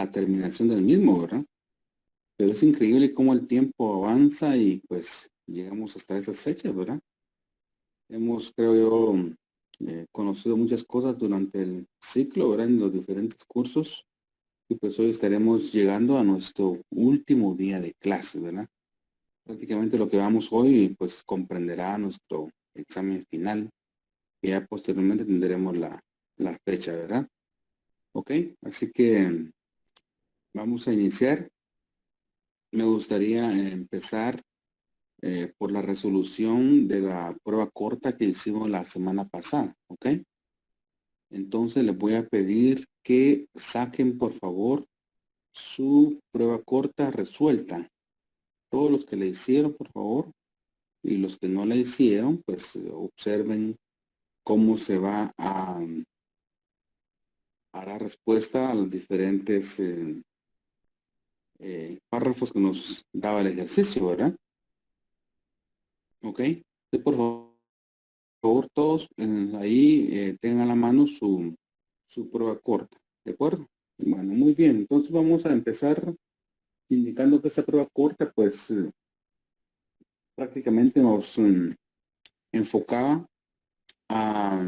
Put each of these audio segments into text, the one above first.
la terminación del mismo, ¿verdad? Pero es increíble cómo el tiempo avanza y pues llegamos hasta esas fechas, ¿verdad? Hemos, creo yo, conocido muchas cosas durante el ciclo, ¿verdad? En los diferentes cursos. Y pues hoy estaremos llegando a nuestro último día de clase, ¿verdad? Prácticamente lo que vamos hoy, pues comprenderá nuestro examen final. Y ya posteriormente tendremos la fecha, ¿verdad? Ok, así que vamos a iniciar. Me gustaría empezar por la resolución de la prueba corta que hicimos la semana pasada, ¿ok? Entonces les voy a pedir que saquen, por favor, su prueba corta resuelta. Todos los que le hicieron, por favor, y los que no la hicieron, pues observen cómo se va a dar respuesta a los diferentes párrafos que nos daba el ejercicio, ¿verdad? Ok. Entonces, por favor, todos ahí tengan a la mano su prueba corta, ¿de acuerdo? Bueno, muy bien. Entonces vamos a empezar indicando que esta prueba corta, pues prácticamente nos enfocaba a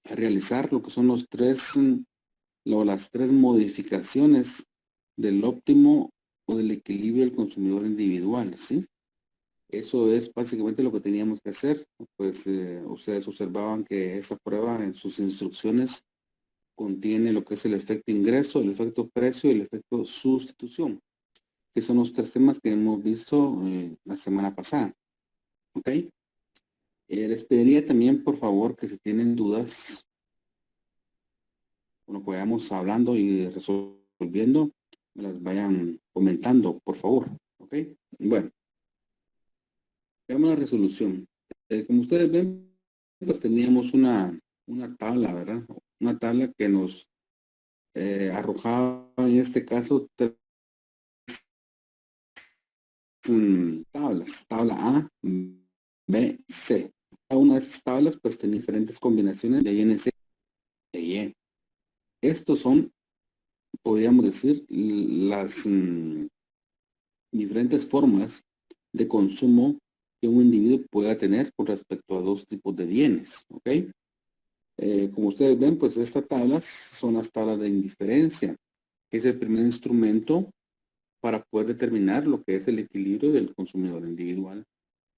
realizar lo que son las tres modificaciones del óptimo o del equilibrio del consumidor individual, ¿sí? Eso es básicamente lo que teníamos que hacer. Pues ustedes observaban que esta prueba en sus instrucciones contiene lo que es el efecto ingreso, el efecto precio y el efecto sustitución, que son los tres temas que hemos visto la semana pasada. ¿Ok? Les pediría también, por favor, que si tienen dudas, bueno, pues vayamos hablando y resolviendo, me las vayan comentando, por favor. ¿Ok? Bueno, veamos la resolución. Como ustedes ven, pues teníamos una tabla, ¿verdad? Una tabla que nos arrojaba en este caso tres tablas. Tabla A, B, C. Cada una de esas tablas pues tiene diferentes combinaciones de INC e Y. Estos son, podríamos decir, las diferentes formas de consumo que un individuo pueda tener con respecto a dos tipos de bienes, ¿ok? Como ustedes ven, pues estas tablas son las tablas de indiferencia, que es el primer instrumento para poder determinar lo que es el equilibrio del consumidor individual,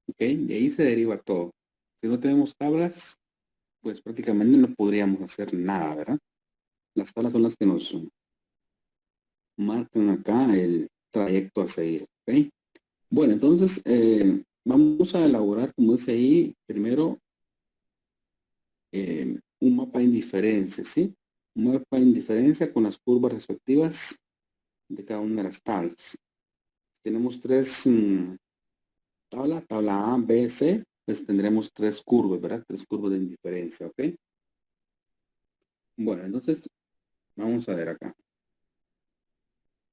¿ok? De ahí se deriva todo. Si no tenemos tablas, pues prácticamente no podríamos hacer nada, ¿verdad? Las tablas son las que nos marcan acá el trayecto a seguir, ¿ok? Bueno, entonces vamos a elaborar, como dice ahí, primero un mapa de indiferencia, ¿sí? Un mapa de indiferencia con las curvas respectivas de cada una de las tablas. Tenemos tres tabla A, B, C, pues tendremos tres curvas, ¿verdad? Tres curvas de indiferencia, ¿ok? Bueno, entonces vamos a ver acá.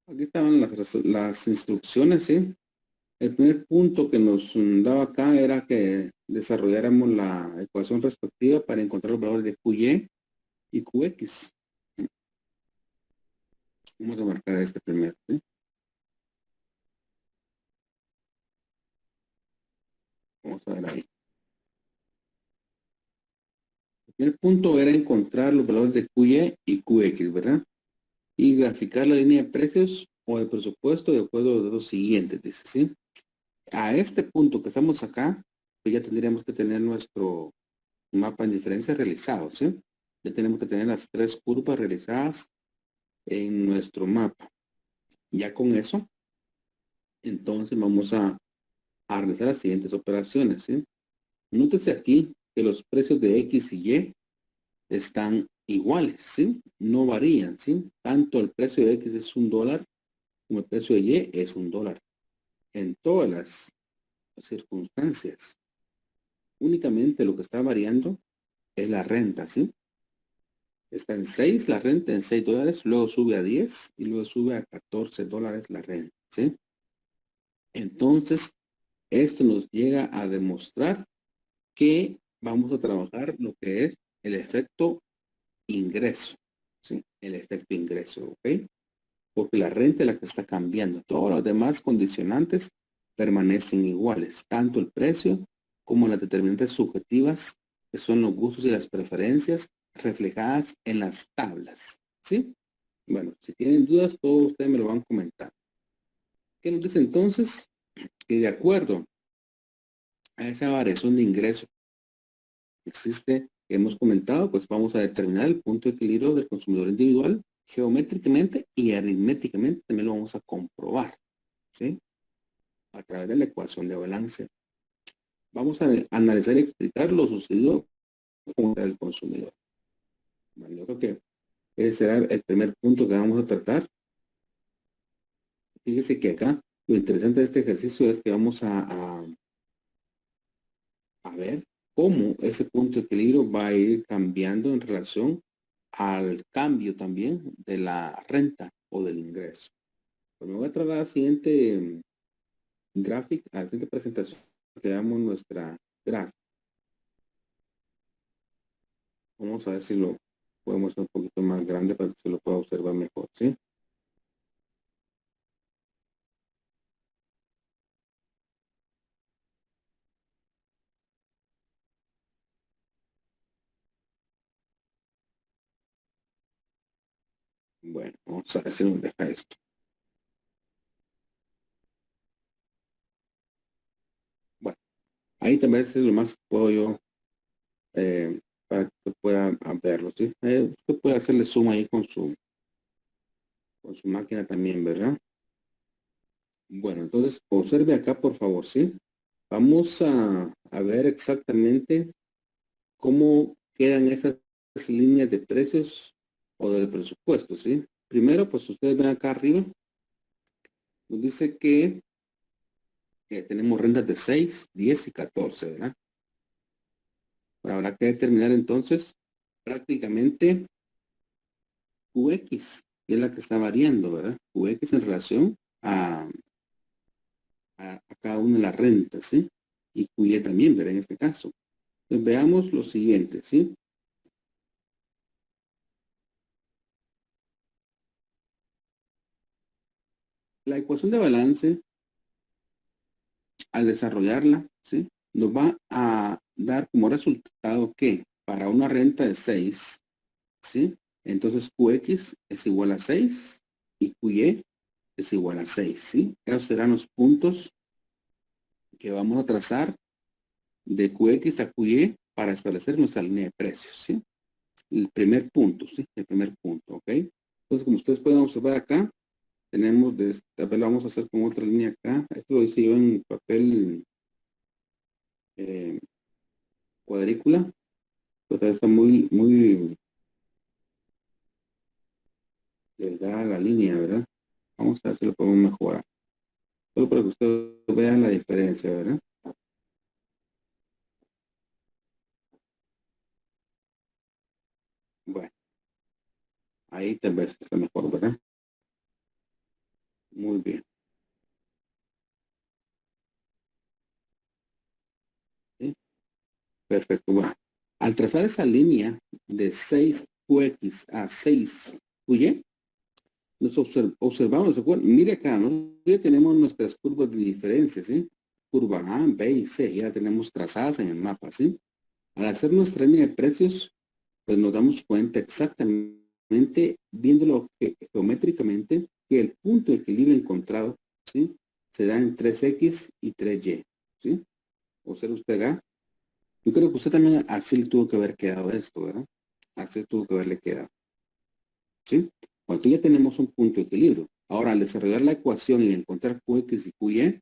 Aquí estaban las instrucciones, ¿sí? El primer punto que nos daba acá era que desarrolláramos la ecuación respectiva para encontrar los valores de QY y QX. Vamos a marcar este primero, ¿sí? Vamos a ver ahí. El primer punto era encontrar los valores de QY y QX, ¿verdad? Y graficar la línea de precios o de presupuesto de acuerdo a los dos siguientes, dice, ¿sí? A este punto que estamos acá, pues ya tendríamos que tener nuestro mapa en diferencia realizado, ¿sí? Ya tenemos que tener las tres curvas realizadas en nuestro mapa. Ya con eso, entonces vamos a realizar las siguientes operaciones, ¿sí? Nótese aquí que los precios de X y Y están iguales, ¿sí? No varían, ¿sí? Tanto el precio de X es $1 como el precio de Y es $1 en todas las circunstancias. Únicamente lo que está variando es la renta, ¿sí? Está en 6 la renta, en $6, luego sube a 10 y luego sube a $14 la renta, ¿sí? Entonces, esto nos llega a demostrar que vamos a trabajar lo que es el efecto ingreso. ¿sí? El efecto ingreso, ¿ok? Porque la renta es la que está cambiando. Todos los demás condicionantes permanecen iguales, tanto el precio como las determinantes subjetivas, que son los gustos y las preferencias reflejadas en las tablas, ¿sí? Bueno, si tienen dudas, todos ustedes me lo van a comentar. ¿Qué nos dice entonces? Que de acuerdo a esa variación de ingreso que existe, que hemos comentado, pues vamos a determinar el punto de equilibrio del consumidor individual geométricamente y aritméticamente también lo vamos a comprobar, ¿sí? A través de la ecuación de balance. Vamos a analizar y explicar lo sucedido con el consumidor. Bueno, yo creo que ese será el primer punto que vamos a tratar. Fíjese que acá lo interesante de este ejercicio es que vamos a ver cómo ese punto de equilibrio va a ir cambiando en relación al cambio también de la renta o del ingreso. Pues me voy a trasladar a la siguiente gráfica, a la siguiente presentación, que veamos nuestra gráfica. Vamos a ver si lo podemos hacer un poquito más grande para que se lo pueda observar mejor, ¿sí? Bueno, vamos a ver si nos deja esto. Bueno, ahí también es lo más que puedo yo para que usted pueda verlo, ¿sí? Usted puede hacerle zoom ahí con su máquina también, ¿verdad? Bueno, entonces observe acá, por favor, ¿sí? Vamos a ver exactamente cómo quedan esas líneas de precios o del presupuesto, ¿sí? Primero, pues ustedes ven acá arriba, nos dice que tenemos rentas de 6, 10 y 14, ¿verdad? Ahora habrá que determinar entonces prácticamente QX, que es la que está variando, ¿verdad? QX en relación a, a cada una de las rentas, ¿sí? Y QY también, ¿verdad? En este caso. Entonces, veamos lo siguiente, ¿sí? La ecuación de balance, al desarrollarla, ¿sí? Nos va a dar como resultado que para una renta de 6, ¿sí? Entonces QX es igual a 6 y QY es igual a 6, ¿sí? Esos serán los puntos que vamos a trazar de QX a QY para establecer nuestra línea de precios, ¿sí? El primer punto, ¿sí? El primer punto, ¿ok? Entonces, como ustedes pueden observar acá, tenemos, esta vez lo vamos a hacer con otra línea acá. Esto lo hice yo en papel eh, cuadrícula. Entonces está muy delgada la línea, ¿verdad? Vamos a ver si lo podemos mejorar. Solo para que ustedes vean la diferencia, ¿verdad? Bueno, ahí tal vez está mejor, ¿verdad? Muy bien. ¿Sí? Perfecto. Bueno, al trazar esa línea de 6QX a 6QY, nos observamos, ¿se acuerdan? Mire acá, ¿no? Ya tenemos nuestras curvas de diferencia, ¿sí? Curva A, B y C, ya tenemos trazadas en el mapa, ¿sí? Al hacer nuestra línea de precios, pues nos damos cuenta exactamente, viéndolo geométricamente, que el punto de equilibrio encontrado, ¿sí? Se da en 3X y 3Y, ¿sí? Observe usted acá. Yo creo que usted también así le tuvo que haber quedado esto, ¿verdad? Así tuvo que haberle quedado, ¿sí? Cuando ya tenemos un punto de equilibrio. Ahora, al desarrollar la ecuación y encontrar QX y QY,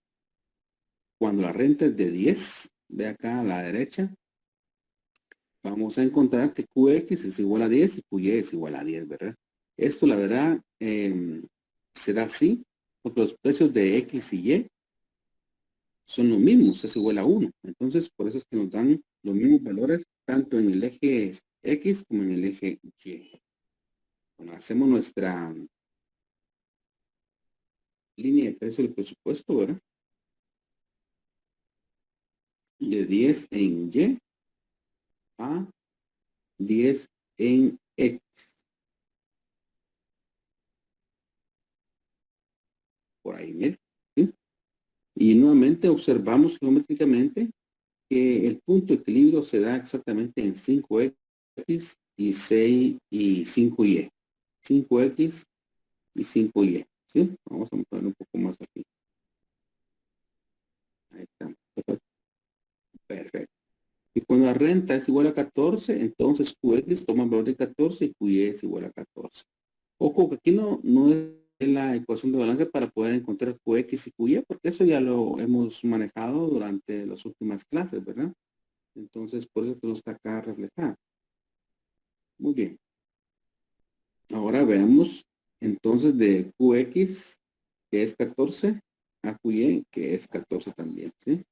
cuando la renta es de 10, ve acá a la derecha, vamos a encontrar que QX es igual a 10 y QY es igual a 10, ¿verdad? Esto, la verdad, se da así, porque los precios de X y Y son los mismos, es igual a 1. Entonces, por eso es que nos dan los mismos valores, tanto en el eje X como en el eje Y. Bueno, hacemos nuestra línea de precio del presupuesto, ¿verdad? De 10 en Y a 10 en X. por ahí, miren. ¿Sí? Y nuevamente observamos geométricamente que el punto de equilibrio se da exactamente en 5x y 6 y 5y. 5x y 5y. ¿Sí? Vamos a poner un poco más aquí. Ahí está. Perfecto. Y cuando la renta es igual a 14, entonces Qx toma el valor de 14 y Qy es igual a 14. Ojo, que aquí no es la ecuación de balance para poder encontrar Qx y Qy, porque eso ya lo hemos manejado durante las últimas clases, ¿verdad? Entonces, por eso que no está acá reflejado. Muy bien. Ahora veamos, entonces, de Qx, que es 14, a Qy, que es 14 también, ¿sí?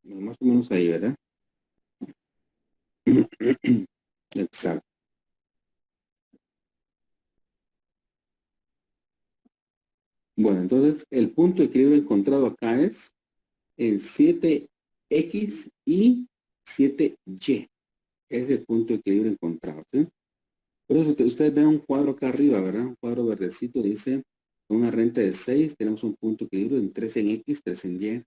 Más o menos ahí, ¿verdad? Exacto. Bueno, entonces el punto de equilibrio encontrado acá es en 7x y 7y. Es el punto de equilibrio encontrado, ¿sí? Por eso ustedes ven un cuadro acá arriba, ¿verdad? Un cuadro verdecito dice, con una renta de 6 tenemos un punto de equilibrio en 3 en x, 3 en y.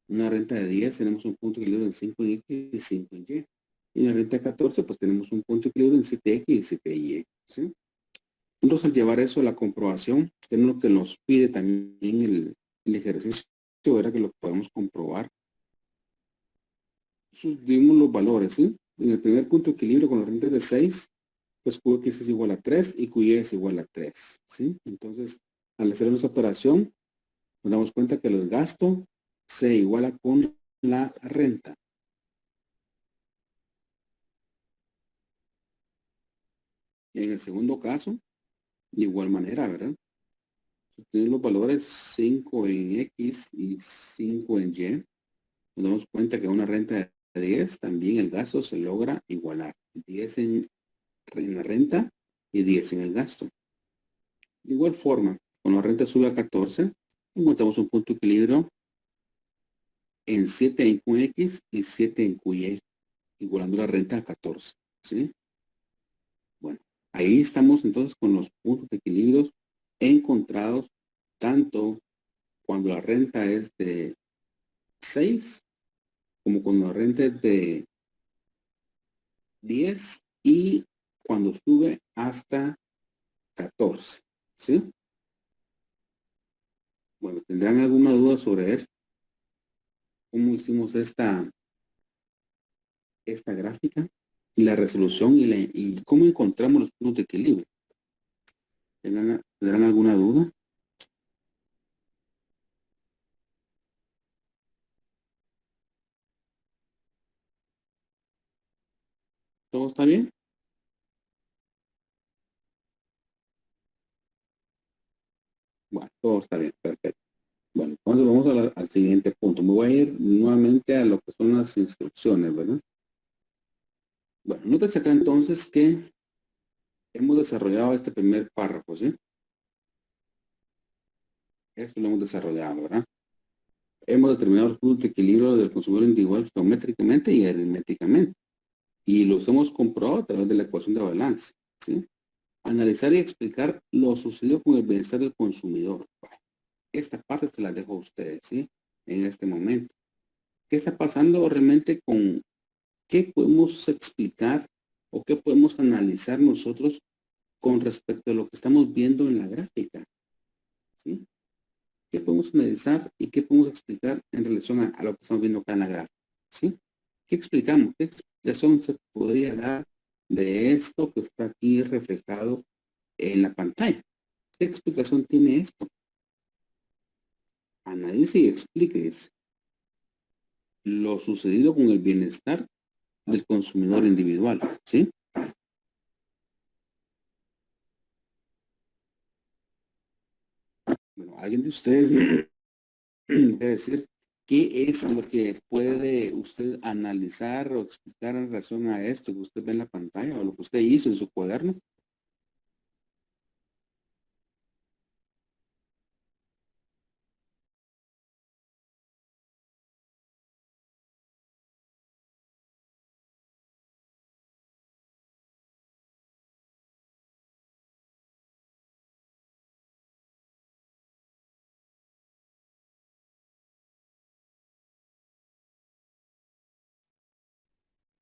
Una renta de 10 tenemos un punto de equilibrio en 5 en x y 5 en y. Y en la renta de 14 pues tenemos un punto de equilibrio en 7x y 7y, ¿sí? Entonces, al llevar eso a la comprobación, que es lo que nos pide también el ejercicio, era que lo podemos comprobar. Subdivimos los valores, ¿sí? En el primer punto de equilibrio con los rentes de 6, pues Qx es igual a 3 y Qy es igual a 3, ¿sí? Entonces, al hacer nuestra operación, nos damos cuenta que el gasto se iguala con la renta. En el segundo caso, de igual manera, ¿verdad? Subdividimos los valores 5 en X y 5 en Y. Nos damos cuenta que una renta de 10, también el gasto se logra igualar. 10 en la renta y 10 en el gasto. De igual forma, cuando la renta sube a 14, encontramos un punto de equilibrio en 7 en QX y 7 en QY, igualando la renta a 14. ¿Sí? Bueno, ahí estamos entonces con los puntos de equilibrio encontrados tanto cuando la renta es de 6 como cuando la renta es de 10 y cuando sube hasta 14. ¿Sí? Bueno, ¿tendrán alguna duda sobre esto? ¿Cómo hicimos esta gráfica? Y la resolución y cómo encontramos los puntos de equilibrio. ¿Tendrán alguna duda? ¿Todo está bien? Bueno, todo está bien, perfecto. Bueno, entonces vamos al siguiente punto. Me voy a ir nuevamente a lo que son las instrucciones, ¿verdad? Bueno, nótese acá entonces que hemos desarrollado este primer párrafo, ¿sí? Esto lo hemos desarrollado, ¿verdad? Hemos determinado los puntos de equilibrio del consumidor individual geométricamente y aritméticamente. Y los hemos comprobado a través de la ecuación de balance, ¿sí? Analizar y explicar lo sucedido con el bienestar del consumidor. Bueno, esta parte se la dejo a ustedes, ¿sí? En este momento. ¿Qué está pasando realmente con qué podemos explicar o qué podemos analizar nosotros con respecto a lo que estamos viendo en la gráfica? ¿Sí? ¿Qué podemos analizar y qué podemos explicar en relación a lo que estamos viendo acá en la gráfica? ¿Sí? ¿Qué explicamos? ¿Qué explicación se podría dar de esto que está aquí reflejado en la pantalla? ¿Qué explicación tiene esto? Analice y explique lo sucedido con el bienestar del consumidor individual, ¿sí? Bueno, alguien de ustedes debe decir qué es lo que puede usted analizar o explicar en relación a esto que usted ve en la pantalla o lo que usted hizo en su cuaderno.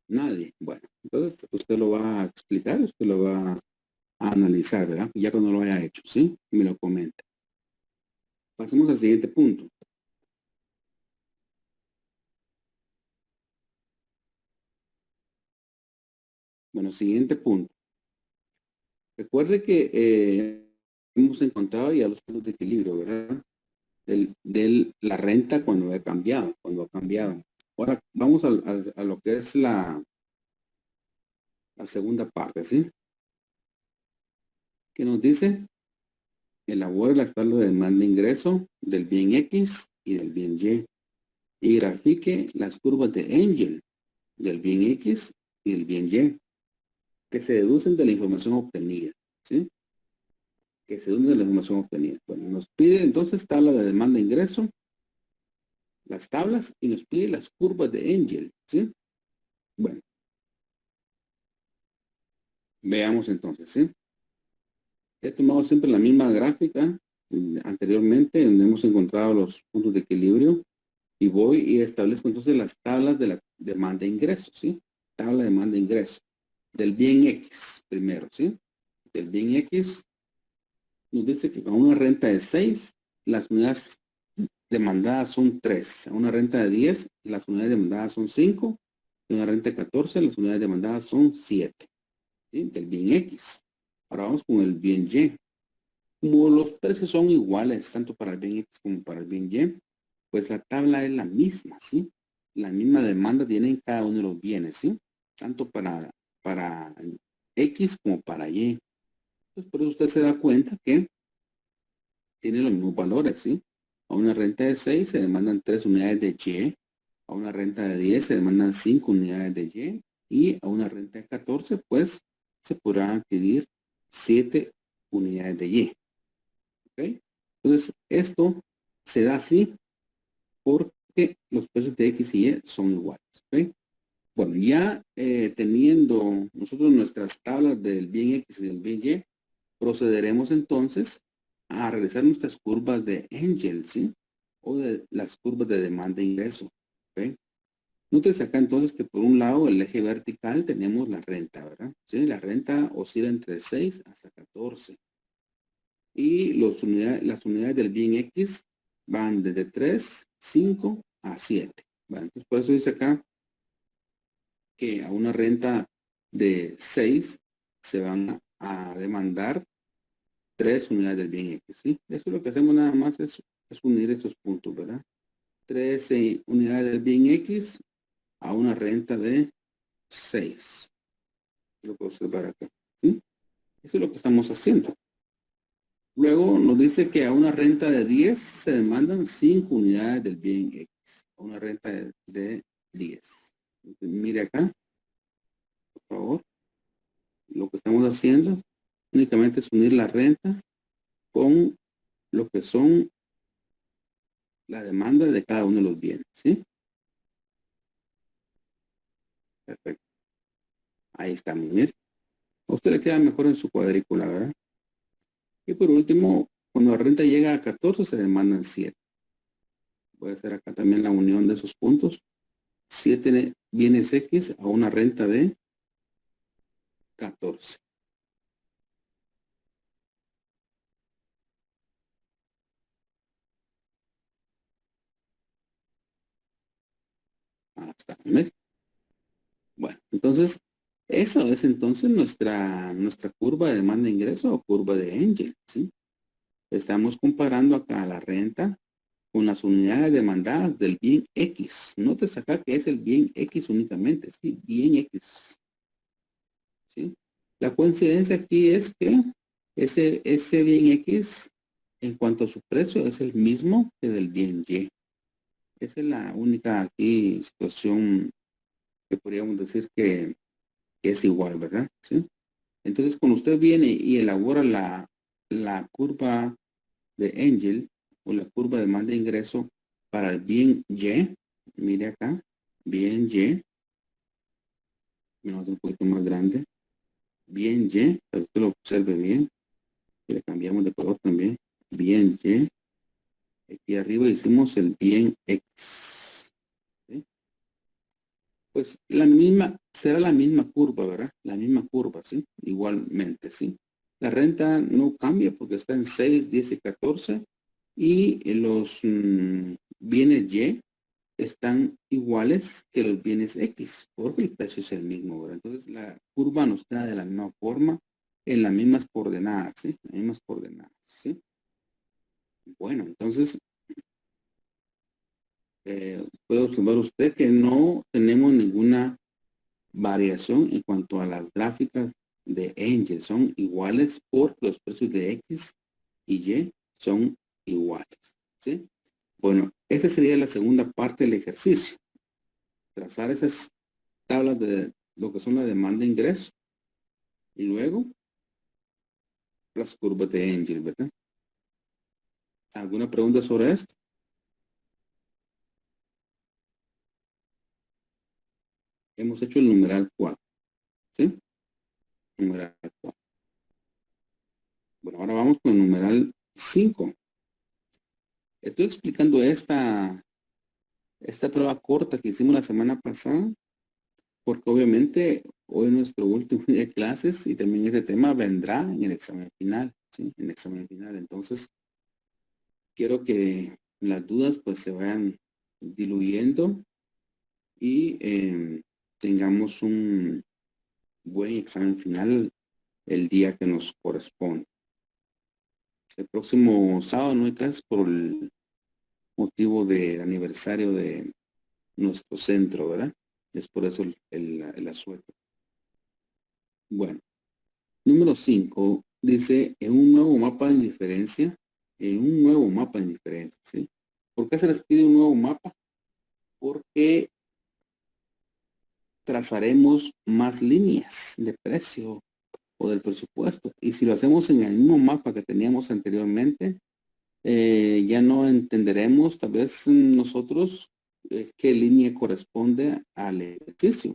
Nadie. Bueno, entonces usted lo va a explicar, usted lo va a analizar, ¿verdad? Ya cuando lo haya hecho, ¿sí? Me lo comenta. Pasemos al siguiente punto. Bueno, siguiente punto. Recuerde que hemos encontrado ya los puntos de equilibrio, ¿verdad? De la renta cuando ha cambiado. Ahora vamos a lo que es la segunda parte, ¿sí? Que nos dice, elabore las tablas de demanda e ingreso del bien X y del bien y grafique las curvas de Engel del bien X y del bien Y, que se deducen de la información obtenida, ¿sí? Que se deducen de la información obtenida. Bueno, nos pide entonces tabla de demanda e ingreso, las tablas, y nos pide las curvas de Engel, ¿sí? Bueno, veamos entonces, ¿sí? He tomado siempre la misma gráfica anteriormente, donde hemos encontrado los puntos de equilibrio, y voy y establezco entonces las tablas de la demanda e ingreso, ¿sí? Tabla de demanda e ingreso. Del bien X primero, ¿sí? Del bien X nos dice que con una renta de 6, las unidades demandadas son 3. A una renta de 10, las unidades demandadas son 5. A una renta de 14, las unidades demandadas son 7. ¿Sí? Del bien X. Ahora vamos con el bien Y. Como los precios son iguales, tanto para el bien X como para el bien Y, pues la tabla es la misma, ¿sí? La misma demanda tiene en cada uno de los bienes, ¿sí? Tanto para X como para Y. Pues por eso usted se da cuenta que tiene los mismos valores, ¿sí? A una renta de 6 se demandan 3 unidades de Y, a una renta de 10 se demandan 5 unidades de Y a una renta de 14, pues se podrán adquirir 7 unidades de Y. ¿Ok? Entonces, esto se da así porque los precios de X y Y son iguales. ¿Ok? Bueno, ya teniendo nosotros nuestras tablas del bien X y del bien Y, procederemos entonces a realizar nuestras curvas de Engel, ¿sí? O de las curvas de demanda e ingreso. ¿Ok? Nótese acá entonces que por un lado el eje vertical tenemos la renta, ¿verdad? ¿Sí? La renta oscila entre 6 hasta 14. Y las unidades del bien X van desde 3, 5 a 7. Bueno, entonces por eso dice acá que a una renta de 6 se van a demandar 3 unidades del bien X, ¿sí? Eso lo que hacemos nada más es unir estos puntos, ¿verdad? 13 unidades del bien X a una renta de 6. Lo puedo observar acá, ¿sí? Eso es lo que estamos haciendo. Luego nos dice que a una renta de 10 se demandan 5 unidades del bien X. A una renta de 10. Mire acá, por favor. Lo que estamos haciendo únicamente es unir la renta con lo que son la demanda de cada uno de los bienes, ¿sí? Perfecto. Ahí estamos, mire. A usted le queda mejor en su cuadrícula, ¿verdad? Y por último, cuando la renta llega a 14, se demandan 7. Voy a hacer acá también la unión de esos puntos. 7 bienes X a una renta de 14. Ahí está, ¿ves? Bueno, entonces, esa es entonces nuestra curva de demanda de ingreso o curva de Engel, ¿sí? Estamos comparando acá la renta con las unidades demandadas del bien X. Note acá que es el bien X únicamente, ¿sí? Bien X, ¿sí? La coincidencia aquí es que ese bien X, en cuanto a su precio, es el mismo que del bien Y. Esa es la única aquí situación que podríamos decir que es igual, ¿verdad? ¿Sí? Entonces, cuando usted viene y elabora la curva de Engel o la curva de demanda de ingreso para el bien Y, mire acá, bien Y, vamos a un poquito más grande, bien Y, para que usted lo observe bien, le cambiamos de color también, bien Y, aquí arriba hicimos el bien X, ¿sí? Pues la misma, será la misma curva, ¿verdad? La misma curva, ¿sí? Igualmente, ¿sí? La renta no cambia porque está en 6, 10 y 14 y los bienes Y están iguales que los bienes X, porque el precio es el mismo, ¿verdad? Entonces la curva nos queda de la misma forma en las mismas coordenadas, ¿sí? Las mismas coordenadas, ¿sí? Bueno, entonces puede observar usted que no tenemos ninguna variación en cuanto a las gráficas de Angel. Son iguales porque los precios de X y Y son iguales, ¿sí? Bueno, esa sería la segunda parte del ejercicio. Trazar esas tablas de lo que son la demanda e ingreso y luego las curvas de Angel, ¿verdad? ¿Alguna pregunta sobre esto? Hemos hecho el numeral 4, ¿sí? Numeral 4. Bueno, ahora vamos con el numeral 5. Estoy explicando esta prueba corta que hicimos la semana pasada, porque obviamente hoy es nuestro último día de clases y también este tema vendrá en el examen final, ¿sí? En el examen final. Entonces, quiero que las dudas pues se vayan diluyendo y tengamos un buen examen final el día que nos corresponde. El próximo sábado no hay clases por el motivo del aniversario de nuestro centro, ¿verdad? Es por eso el asueto. Bueno, número 5 dice en un nuevo mapa de diferencia, ¿sí? ¿Por qué se les pide un nuevo mapa? Porque trazaremos más líneas de precio o del presupuesto. Y si lo hacemos en el mismo mapa que teníamos anteriormente, ya no entenderemos tal vez nosotros qué línea corresponde al ejercicio,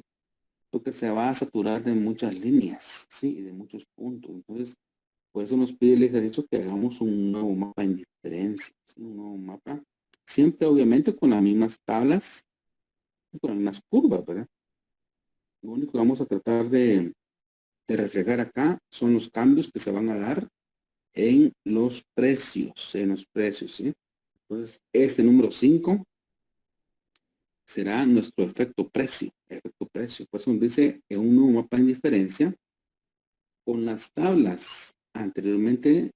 porque se va a saturar de muchas líneas, ¿sí? Y de muchos puntos. Entonces, por eso nos pide el ejercicio que hagamos un nuevo mapa en diferencia, ¿sí? Un nuevo mapa, siempre obviamente con las mismas tablas, con las mismas curvas, ¿verdad? Lo único que vamos a tratar de reflejar acá son los cambios que se van a dar en los precios, ¿sí? Entonces, este número 5 será nuestro efecto precio, Por eso nos dice en un nuevo mapa en diferencia, con las tablas anteriores,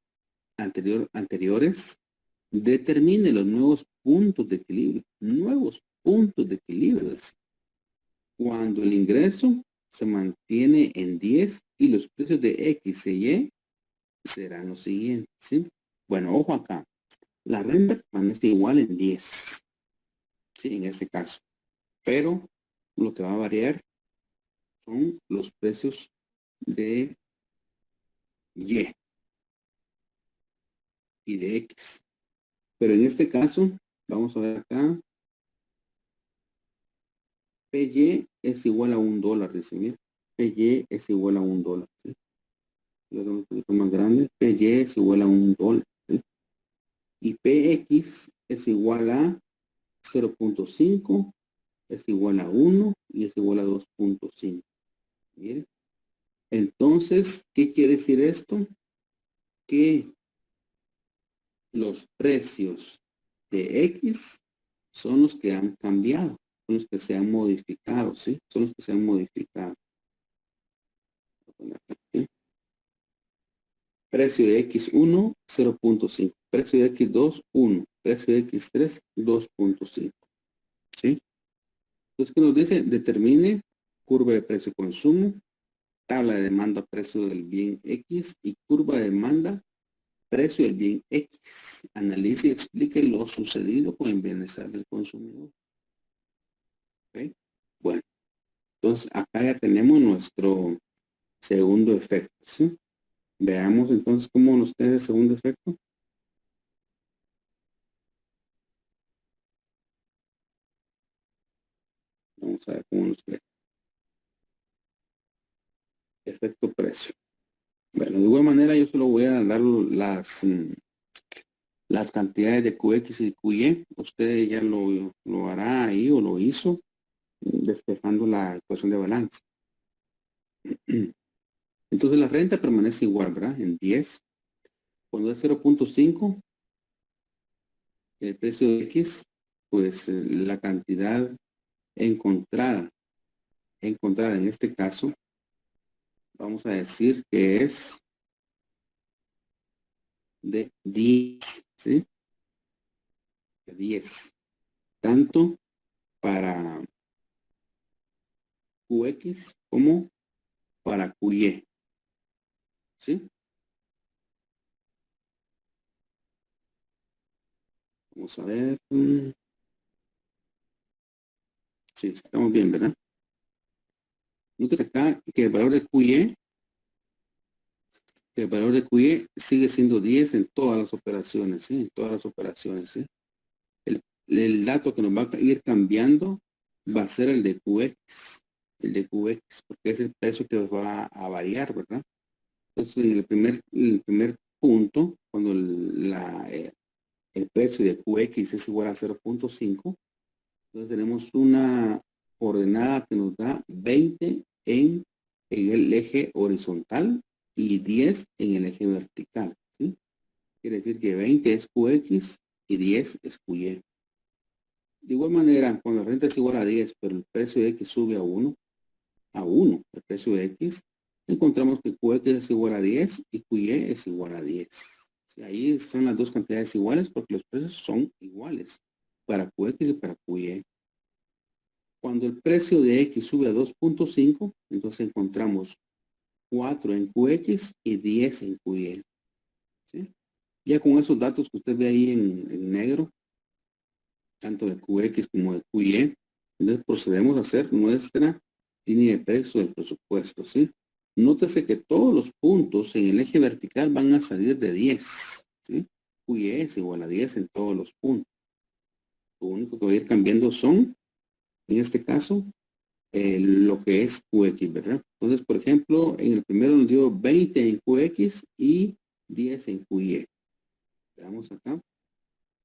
determine los nuevos puntos de equilibrio, cuando el ingreso se mantiene en 10 y los precios de X y Y serán los siguientes, ¿sí? Bueno, ojo acá, la renta permanece igual en 10, ¿sí? En este caso, pero lo que va a variar son los precios de Y y de X. Pero en este caso, vamos a ver acá, PY es igual a $1, dice, mira, PY es igual a $1, ¿sí? Lo hacemos un poquito más grande, PY es igual a $1, ¿sí? Y PX es igual a 0.5, es igual a 1 y es igual a 2.5. Miren. Entonces, ¿qué quiere decir esto? Que los precios de X son los que han cambiado, son los que se han modificado, ¿sí? Son los que se han modificado. ¿Sí? Precio de X1, 0.5. Precio de X2, 1. Precio de X3, 2.5. ¿Sí? Entonces, ¿qué nos dice? Determine curva de precio-consumo, tabla de demanda precio del bien X y curva de demanda precio del bien X. Analice y explique lo sucedido con el bienestar del consumidor. ¿Okay? Bueno, entonces acá ya tenemos nuestro segundo efecto, ¿sí? Veamos entonces cómo nos queda el segundo efecto. Vamos a ver cómo nos queda. Efecto precio. Bueno, de igual manera yo solo voy a dar las cantidades de QX y QY. Usted ya lo hará ahí o lo hizo despejando la ecuación de balance. Entonces la renta permanece igual, ¿verdad? En 10. Cuando es 0.5, el precio de X, pues la cantidad encontrada en este caso, vamos a decir que es de 10, ¿sí? De 10. Tanto para QX como para QY, ¿sí? Vamos a ver. Sí, estamos bien, ¿verdad? Note acá que el valor de QY, sigue siendo 10 en todas las operaciones, ¿sí? En todas las operaciones, ¿sí? El dato que nos va a ir cambiando va a ser el de QX. El de QX, porque es el precio que va a variar, ¿verdad? Entonces, el primer punto, cuando el precio de QX es igual a 0.5, entonces tenemos una coordenada que nos da 20 en el eje horizontal y 10 en el eje vertical, ¿sí? Quiere decir que 20 es QX y 10 es QY. De igual manera, cuando la renta es igual a 10, pero el precio de X sube a 1, el precio de X, encontramos que QX es igual a 10 y QY es igual a 10. Ahí están las dos cantidades iguales porque los precios son iguales para QX y para QY. Cuando el precio de X sube a 2.5, entonces encontramos 4 en QX y 10 en QY. ¿Sí? Ya con esos datos que usted ve ahí en negro, tanto de QX como de QY, entonces procedemos a hacer nuestra línea de precio del presupuesto, ¿sí? Nótese que todos los puntos en el eje vertical van a salir de 10, ¿sí? QY es igual a 10 en todos los puntos. Lo único que va a ir cambiando son, en este caso, lo que es QX, ¿verdad? Entonces, por ejemplo, en el primero nos dio 20 en QX y 10 en QY. Veamos acá.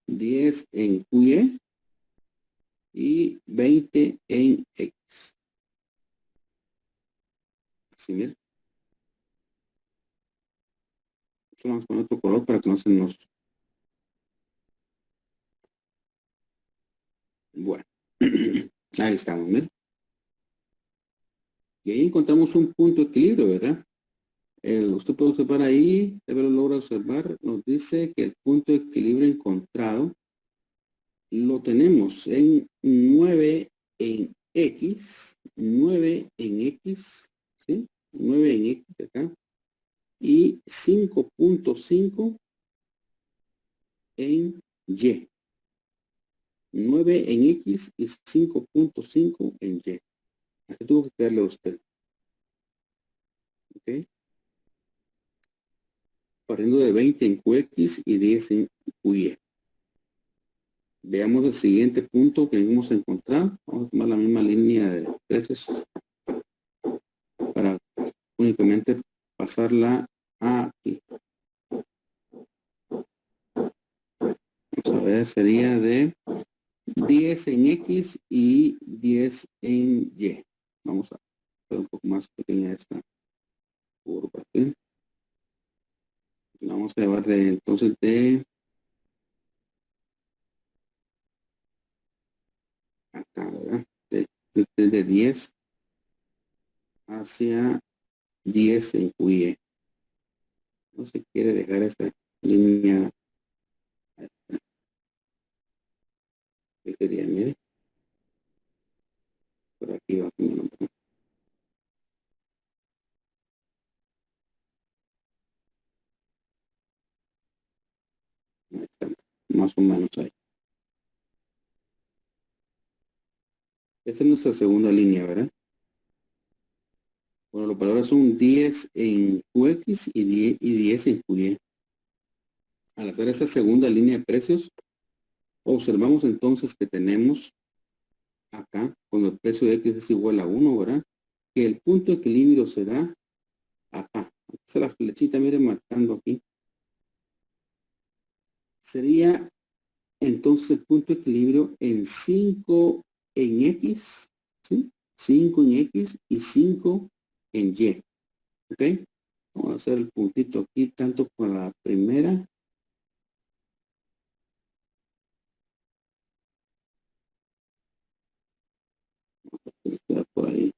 10 en QY y 20 en X. Así, mira. Esto vamos con otro color para que no se nos... Bueno. Ahí estamos, mira. Y ahí encontramos un punto de equilibrio, ¿verdad? Usted puede observar ahí, debe lo logra observar, nos dice que el punto de equilibrio encontrado lo tenemos en 9 en X, 9 en X, ¿sí? 9 en X acá, y 5.5 en Y. 9 en X y 5.5 en Y. Así tuvo que quedarle a usted. ¿Ok? Partiendo de 20 en QX y 10 en QY. Veamos el siguiente punto que hemos encontrado. Vamos a tomar la misma línea de precios para únicamente pasarla aquí. Vamos a ver, sería de 10 en X y 10 en Y. Vamos a hacer un poco más pequeña esta curva aquí. La vamos a llevar entonces de acá, ¿verdad? De 10 hacia 10 en QY. No se quiere dejar esta línea. ¿Qué sería? Mire. Por aquí va. Ahí está, más o menos ahí. Esta es nuestra segunda línea, ¿verdad? Bueno, los valores son 10 en QX y 10 en QY. Al hacer esta segunda línea de precios, observamos entonces que tenemos acá, cuando el precio de X es igual a 1, ¿verdad? Que el punto de equilibrio se da acá. Esta es la flechita, miren, marcando aquí. Sería entonces el punto de equilibrio en 5 en X, ¿sí? 5 en X y 5 en Y. ¿Ok? Vamos a hacer el puntito aquí, tanto con la primera. Está por ahí.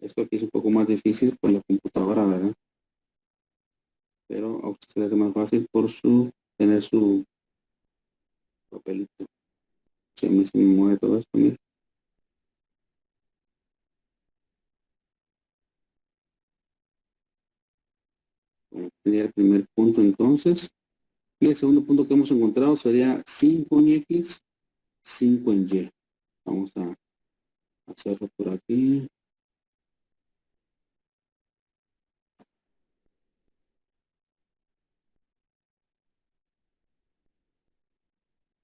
Esto aquí es un poco más difícil por la computadora, ¿verdad? Pero a usted se le hace más fácil por tener su papelito. Si a mí se me mueve todo esto, mira. Bueno, sería el primer punto entonces. Y el segundo punto que hemos encontrado sería 5 en X, 5 en Y. Vamos a hacerlo por aquí.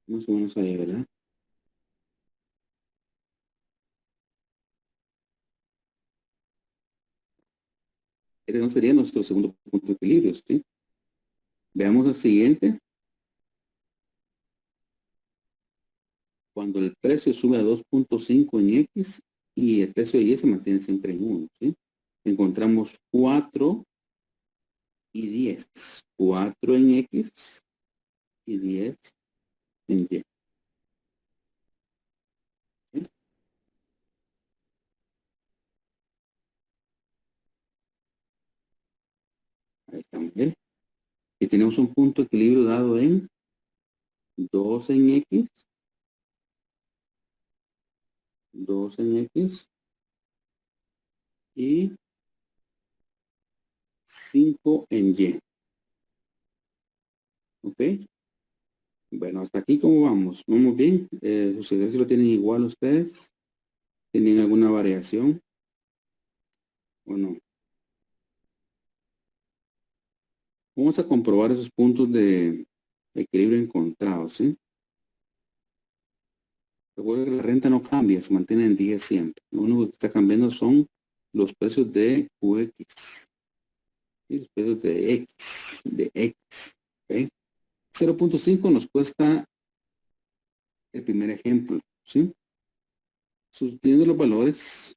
Más o menos ahí, ¿verdad? Este no sería nuestro segundo punto de equilibrio, ¿sí? Veamos el siguiente. Cuando el precio sube a 2.5 en X y el precio de Y se mantiene siempre en 1, ¿sí? Encontramos 4 y 10. 4 en X y 10 en Y. ¿Sí? Ahí estamos, ¿eh? Y tenemos un punto de equilibrio dado en 2 en X, 2 en X y 5 en Y. ¿Ok? Bueno, hasta aquí, ¿cómo vamos? ¿Vamos bien? ¿Sus ejercicios lo tienen igual ustedes? ¿Tienen alguna variación o no? Vamos a comprobar esos puntos de equilibrio encontrados, ¿sí? Recuerda que la renta no cambia, se mantiene en 10 siempre. Lo único que está cambiando son los precios de QX. Y los precios de X. ¿Ok? 0.5 nos cuesta el primer ejemplo, ¿sí? Sustituyendo los valores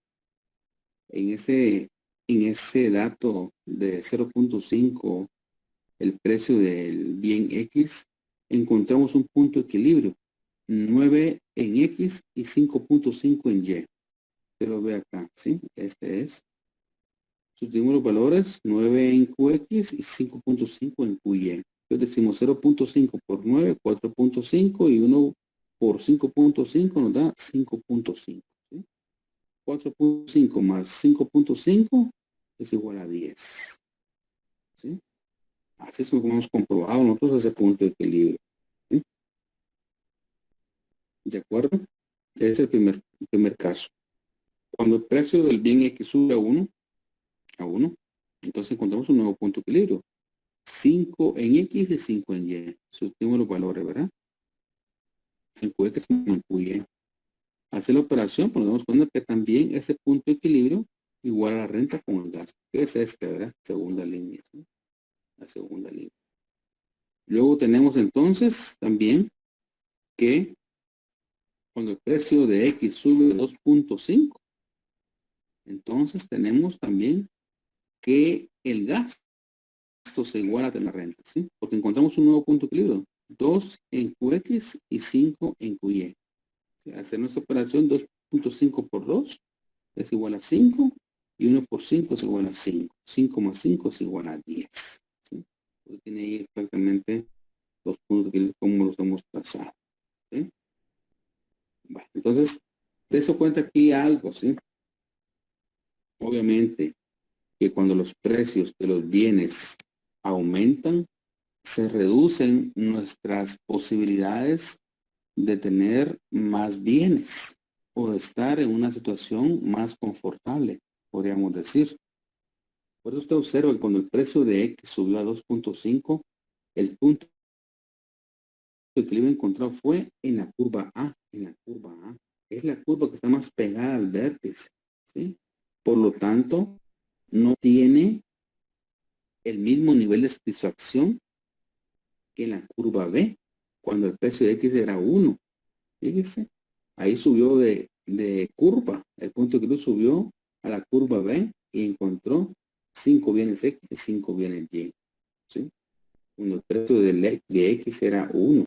en ese dato de 0.5, el precio del bien X, encontramos un punto de equilibrio. 9 en X y 5.5 en Y. Se lo ve acá, ¿sí? Este es. Sustituimos los valores, 9 en QX y 5.5 en QY. Entonces decimos 0.5 por 9, 4.5 y 1 por 5.5 nos da 5.5. ¿Sí? 4.5 más 5.5 es igual a 10. ¿Sí? Así es como hemos comprobado nosotros ese punto de equilibrio. ¿Sí? ¿De acuerdo? Ese es el primer caso. Cuando el precio del bien X sube a 1, entonces encontramos un nuevo punto de equilibrio. 5 en X y 5 en Y. Sustituimos los valores, ¿verdad? En Q como en QY. Hacer la operación, pues nos damos cuenta que también ese punto de equilibrio igual a la renta con el gasto. Que es este, ¿verdad? Segunda línea. ¿Sí? La segunda línea. Luego tenemos entonces también que cuando el precio de X sube 2.5, entonces tenemos también que el gasto se iguala a la renta, ¿sí? Porque encontramos un nuevo punto de equilibrio. 2 en QX y 5 en QY. Hacer nuestra operación 2.5 por 2 es igual a 5 y 1 por 5 es igual a 5. 5 más 5 es igual a 10. ¿Sí? Pues tiene ahí exactamente los puntos que como los hemos trazado. ¿Sí? Bueno, entonces, de eso cuenta aquí algo, ¿sí? Obviamente que cuando los precios de los bienes aumentan, se reducen nuestras posibilidades de tener más bienes o de estar en una situación más confortable, podríamos decir. Por eso usted observa que cuando el precio de X subió a 2.5, el punto de equilibrio encontrado fue en la curva A, en la curva A. Es la curva que está más pegada al vértice, ¿sí? Por lo tanto, no tiene el mismo nivel de satisfacción que en la curva B, cuando el precio de X era 1. Fíjese, Ahí subió de curva. El punto de equilibrio subió a la curva B y encontró 5 bienes X y 5 bienes Y. ¿Sí? Cuando el precio de X era 1.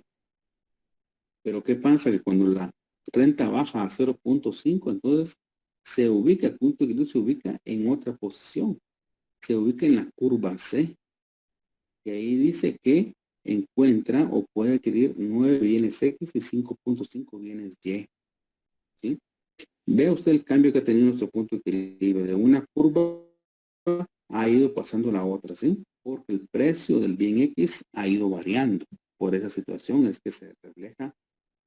Pero ¿qué pasa? Que cuando la renta baja a 0.5, entonces se ubica, el punto de equilibrio se ubica en otra posición. Se ubica en la curva C. Y ahí dice que encuentra o puede adquirir 9 bienes X y 5.5 bienes Y. ¿Sí? Vea usted el cambio que ha tenido nuestro punto de equilibrio. De una curva ha ido pasando a la otra, ¿sí? Porque el precio del bien X ha ido variando. Por esa situación es que se refleja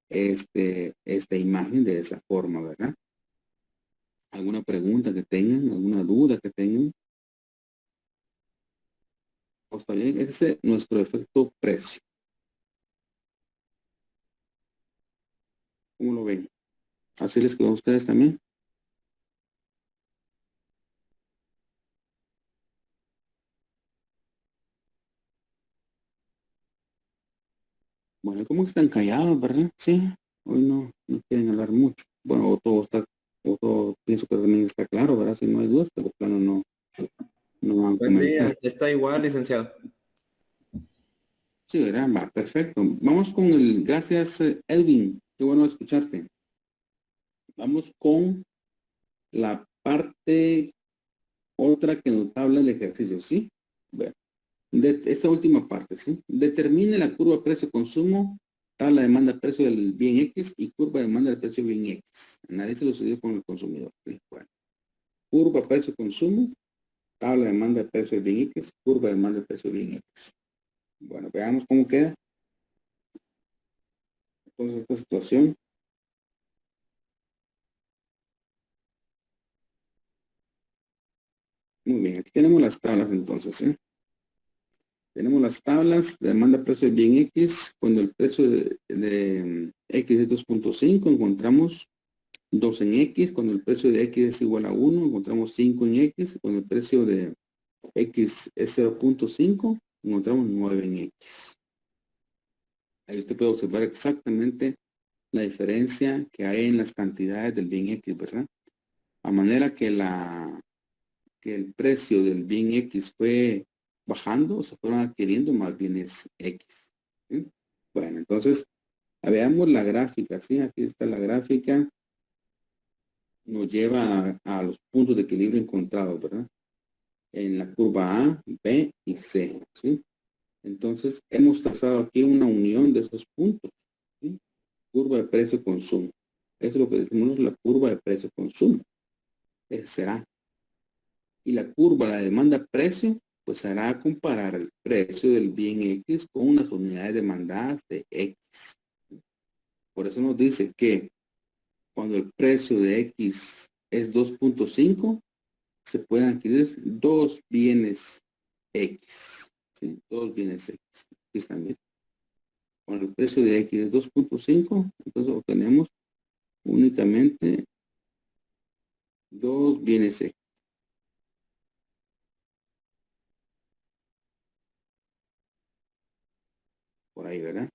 esta imagen de esa forma, ¿verdad? ¿Alguna pregunta que tengan? ¿Alguna duda que tengan? ¿O está bien? Ese es nuestro efecto precio. ¿Cómo lo ven? ¿Así les quedó a ustedes también? Bueno, ¿cómo que están callados, verdad? Sí, hoy no quieren hablar mucho. Bueno, o todo pienso que también está claro, ¿verdad? Si no hay dudas, pero plano no van a Buen comentar. día, está igual, licenciado. Sí, ¿verdad? Va, perfecto. Vamos con gracias, Elvin. Qué bueno escucharte. Vamos con la parte otra que nos habla el ejercicio, ¿sí? Bueno, de esta última parte, ¿sí? Determine la curva precio-consumo, tabla demanda-precio del bien X y curva de demanda del precio bien X. Analice lo sucedido con el consumidor. ¿Sí? Bueno, curva precio-consumo, tabla de demanda del precio del bien X, curva de demanda del precio bien X. Bueno, veamos cómo queda. Entonces, esta situación. Muy bien, aquí tenemos las tablas entonces, ¿eh? Tenemos las tablas de demanda precio del bien X. Cuando el precio de X es 2.5, encontramos 2 en X. Cuando el precio de X es igual a 1, encontramos 5 en X. Cuando el precio de X es 0.5, encontramos 9 en X. Ahí usted puede observar exactamente la diferencia que hay en las cantidades del bien X, ¿verdad? A manera que el precio del bien X fue bajando, se fueron adquiriendo más bienes X. ¿Sí? Bueno, entonces, veamos la gráfica, ¿sí? Aquí está la gráfica, nos lleva a los puntos de equilibrio encontrados, ¿verdad? En la curva A, B y C, ¿sí? Entonces, hemos trazado aquí una unión de esos puntos, ¿sí? Curva de precio-consumo. Eso es lo que decimos la curva de precio-consumo. Ese será. Y la curva, la demanda-precio, pues hará comparar el precio del bien X con unas unidades demandadas de X. Por eso nos dice que cuando el precio de X es 2.5, se pueden adquirir dos bienes X. ¿Sí? Dos bienes X. Aquí están bien. Cuando el precio de X es 2.5, entonces obtenemos únicamente dos bienes X. Por ahí, ¿verdad?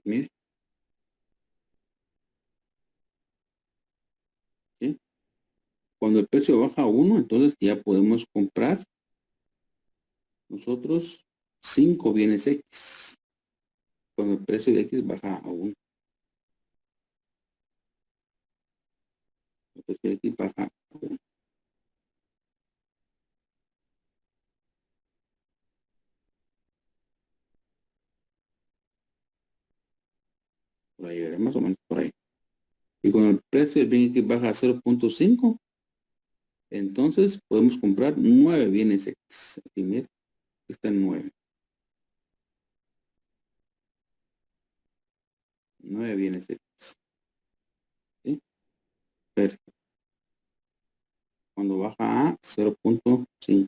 Mire, ¿sí? Cuando el precio baja a 1, entonces ya podemos comprar nosotros 5 bienes X. Cuando el precio de X baja a 1. El precio de X baja a 1. Por ahí, ¿verdad? Más o menos por ahí. Y cuando el precio del bien X baja a 0.5, entonces podemos comprar 9 bienes X. Aquí mira, aquí están 9. 9 bienes X. ¿Sí? Perfecto. Cuando baja a 0.5.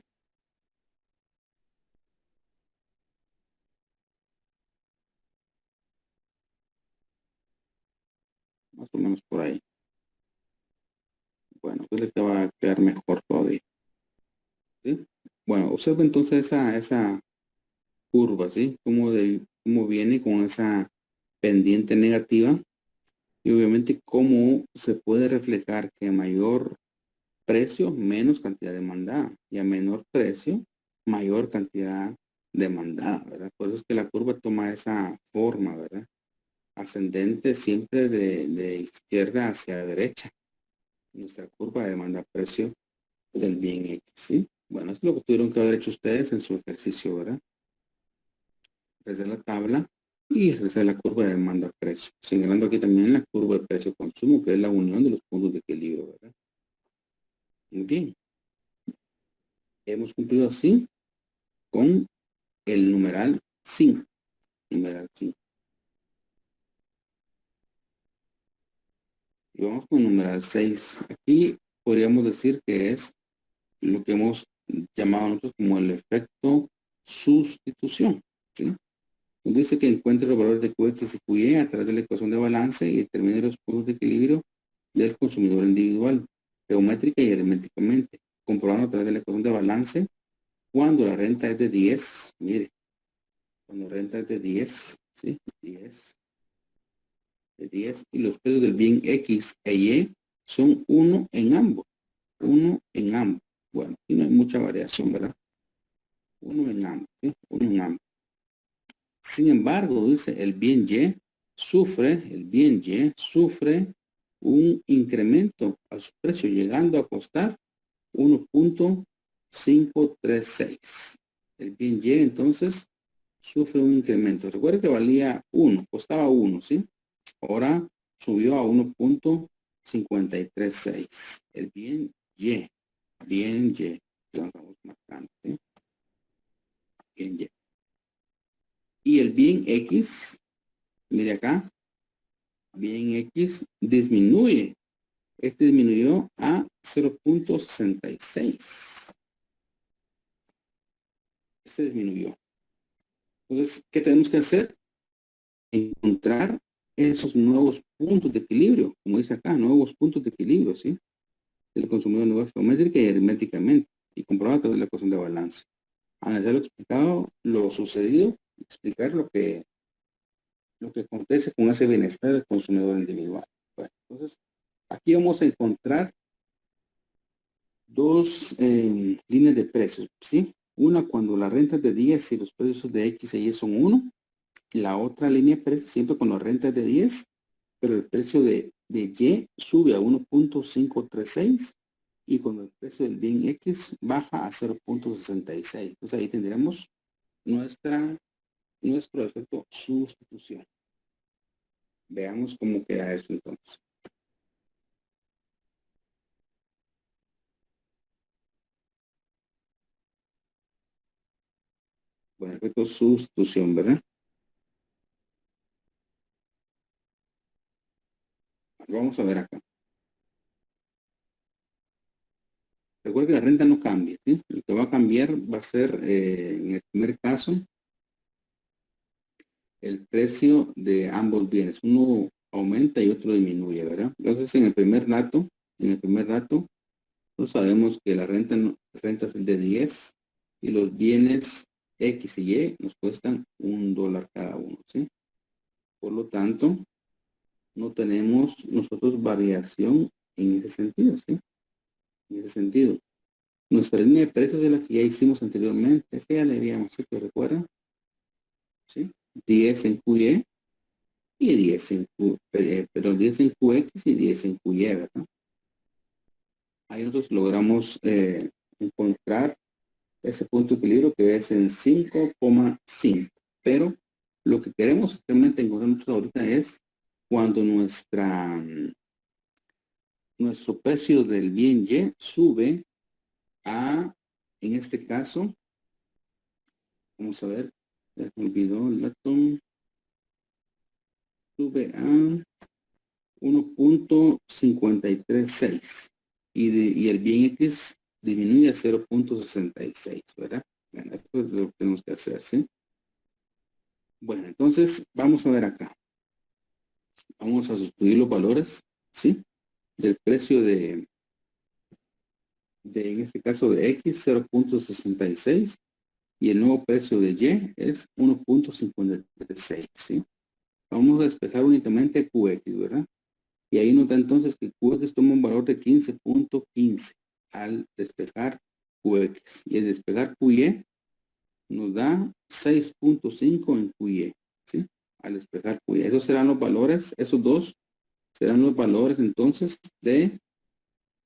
Más o menos por ahí. Bueno, pues le va a quedar mejor todavía. ¿Sí? Bueno, observa entonces esa curva, ¿sí? Cómo viene con esa pendiente negativa y obviamente cómo se puede reflejar que a mayor precio, menos cantidad demandada y a menor precio, mayor cantidad demandada, ¿verdad? Por eso es que la curva toma esa forma, ¿verdad? Ascendente siempre de izquierda hacia derecha. Nuestra curva de demanda-precio del bien X, ¿sí? Bueno, es lo que tuvieron que haber hecho ustedes en su ejercicio, ¿verdad? Desde la tabla y desde la curva de demanda-precio. Señalando aquí también la curva de precio-consumo, que es la unión de los puntos de equilibrio, ¿verdad? Muy bien. Hemos cumplido así con el numeral 5. Numeral 5. Y vamos con el numeral 6. Aquí podríamos decir que es lo que hemos llamado nosotros como el efecto sustitución, ¿sí? Dice que encuentre los valores de QX y QY a través de la ecuación de balance y determine los puntos de equilibrio del consumidor individual, geométrica y aritméticamente, comprobando a través de la ecuación de balance cuando la renta es de 10, mire, cuando la renta es de 10, ¿sí? 10, de 10 y los precios del bien X e Y son 1 en ambos, 1 en ambos. Bueno, aquí no hay mucha variación, ¿verdad? 1 en ambos, ¿sí? 1 en ambos. Sin embargo, dice, el bien Y sufre un incremento a su precio, llegando a costar 1.536. El bien Y, entonces, sufre un incremento. Recuerda que valía 1, costaba 1, ¿sí? Ahora subió a 1.536. El bien Y. Bien Y. Lo estamos marcando, ¿sí? Bien Y. Y el bien X, mire acá, bien X disminuye. Este disminuyó a 0.66. Este disminuyó. Entonces, ¿qué tenemos que hacer? Encontrar esos nuevos puntos de equilibrio, como dice acá, nuevos puntos de equilibrio, ¿sí? Del consumidor nuevo geométrica y aritméticamente, y comprobar a través de la ecuación de balance. Analizar lo explicado, lo sucedido, explicar lo que acontece con ese bienestar del consumidor individual. Bueno, entonces, aquí vamos a encontrar dos líneas de precios, ¿sí? Una cuando la renta es de 10 y los precios de X y Y son 1. La otra línea de precios siempre con la renta es de 10, pero el precio de Y sube a 1.536 y cuando el precio del bien X baja a 0.66. Entonces ahí tendremos nuestro efecto sustitución. Veamos cómo queda esto entonces. Bueno, efecto sustitución, ¿verdad? Vamos a ver acá. Recuerda que la renta no cambia, ¿sí? Lo que va a cambiar va a ser, en el primer caso, el precio de ambos bienes. Uno aumenta y otro disminuye, ¿verdad? Entonces, en el primer dato, nosotros sabemos que la renta es de 10 y los bienes X y Y nos cuestan $1 cada uno, ¿sí? Por lo tanto, no tenemos nosotros variación en ese sentido, ¿sí? En ese sentido. Nuestra línea de precios es la que ya hicimos anteriormente. Es que ya le habíamos hecho, ¿recuerdan? ¿Sí? 10 en QY y 10 en pero 10 en QX y 10 en QY, ¿verdad? Ahí nosotros logramos encontrar ese punto de equilibrio que es en 5,5. Pero lo que queremos realmente encontrar nosotros ahorita es cuando nuestro precio del bien Y sube a, en este caso, vamos a ver, ya me olvidó el dato, sube a 1.536 y el bien X disminuye a 0.66, ¿verdad? Bueno, esto es lo que tenemos que hacer, ¿sí? Bueno, entonces vamos a ver acá. Vamos a sustituir los valores, ¿sí? Del precio en este caso de X, 0.66, y el nuevo precio de Y es 1.56, ¿sí? Vamos a despejar únicamente QX, ¿verdad? Y ahí nos da entonces que QX toma un valor de 15.15 al despejar QX. Y al despejar QY nos da 6.5 en QY, ¿sí? Al despejar QY. Esos serán los valores, esos dos serán los valores entonces de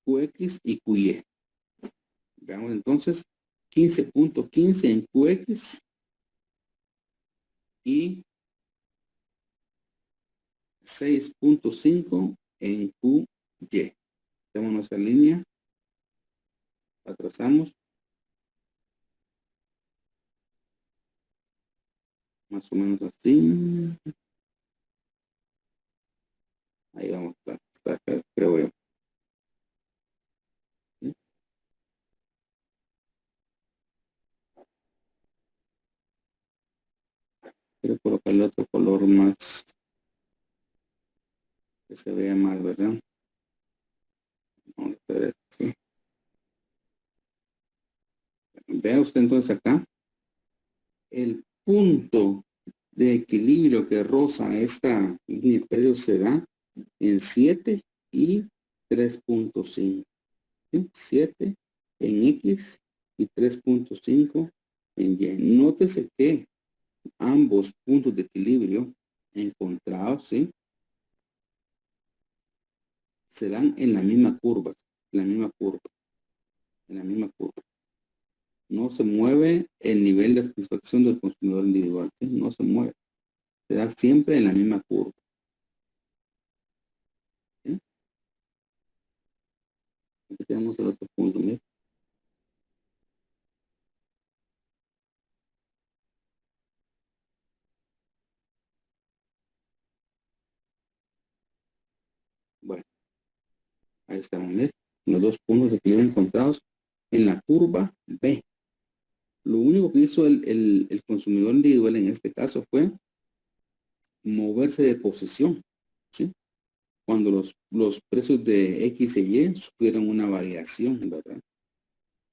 QX y QY. Veamos entonces 15.15 en QX y 6.5 en QY. Tenemos nuestra línea, la trazamos más o menos así. Ahí vamos a estar, creo yo. ¿Sí? Quiero colocarle otro color más, que se vea más, ¿verdad? Vamos a hacer esto, ¿sí? Vea usted entonces acá, el punto de equilibrio que roza esta línea de precios se da en 7 y 3.5. ¿Sí? 7 en X y 3.5 en Y. Nótese que ambos puntos de equilibrio encontrados, ¿sí?, se dan en la misma curva, en la misma curva, en la misma curva. No se mueve el nivel de satisfacción del consumidor individual, ¿sí? No se mueve. Se da siempre en la misma curva. ¿Sí? Aquí tenemos el otro punto, ¿sí? Bueno, ahí estamos, ¿sí? Los dos puntos de equilibrio encontrados en la curva B. Lo único que hizo el consumidor individual en este caso fue moverse de posición, ¿sí? Cuando los precios de X y Y sufrieron una variación, ¿verdad?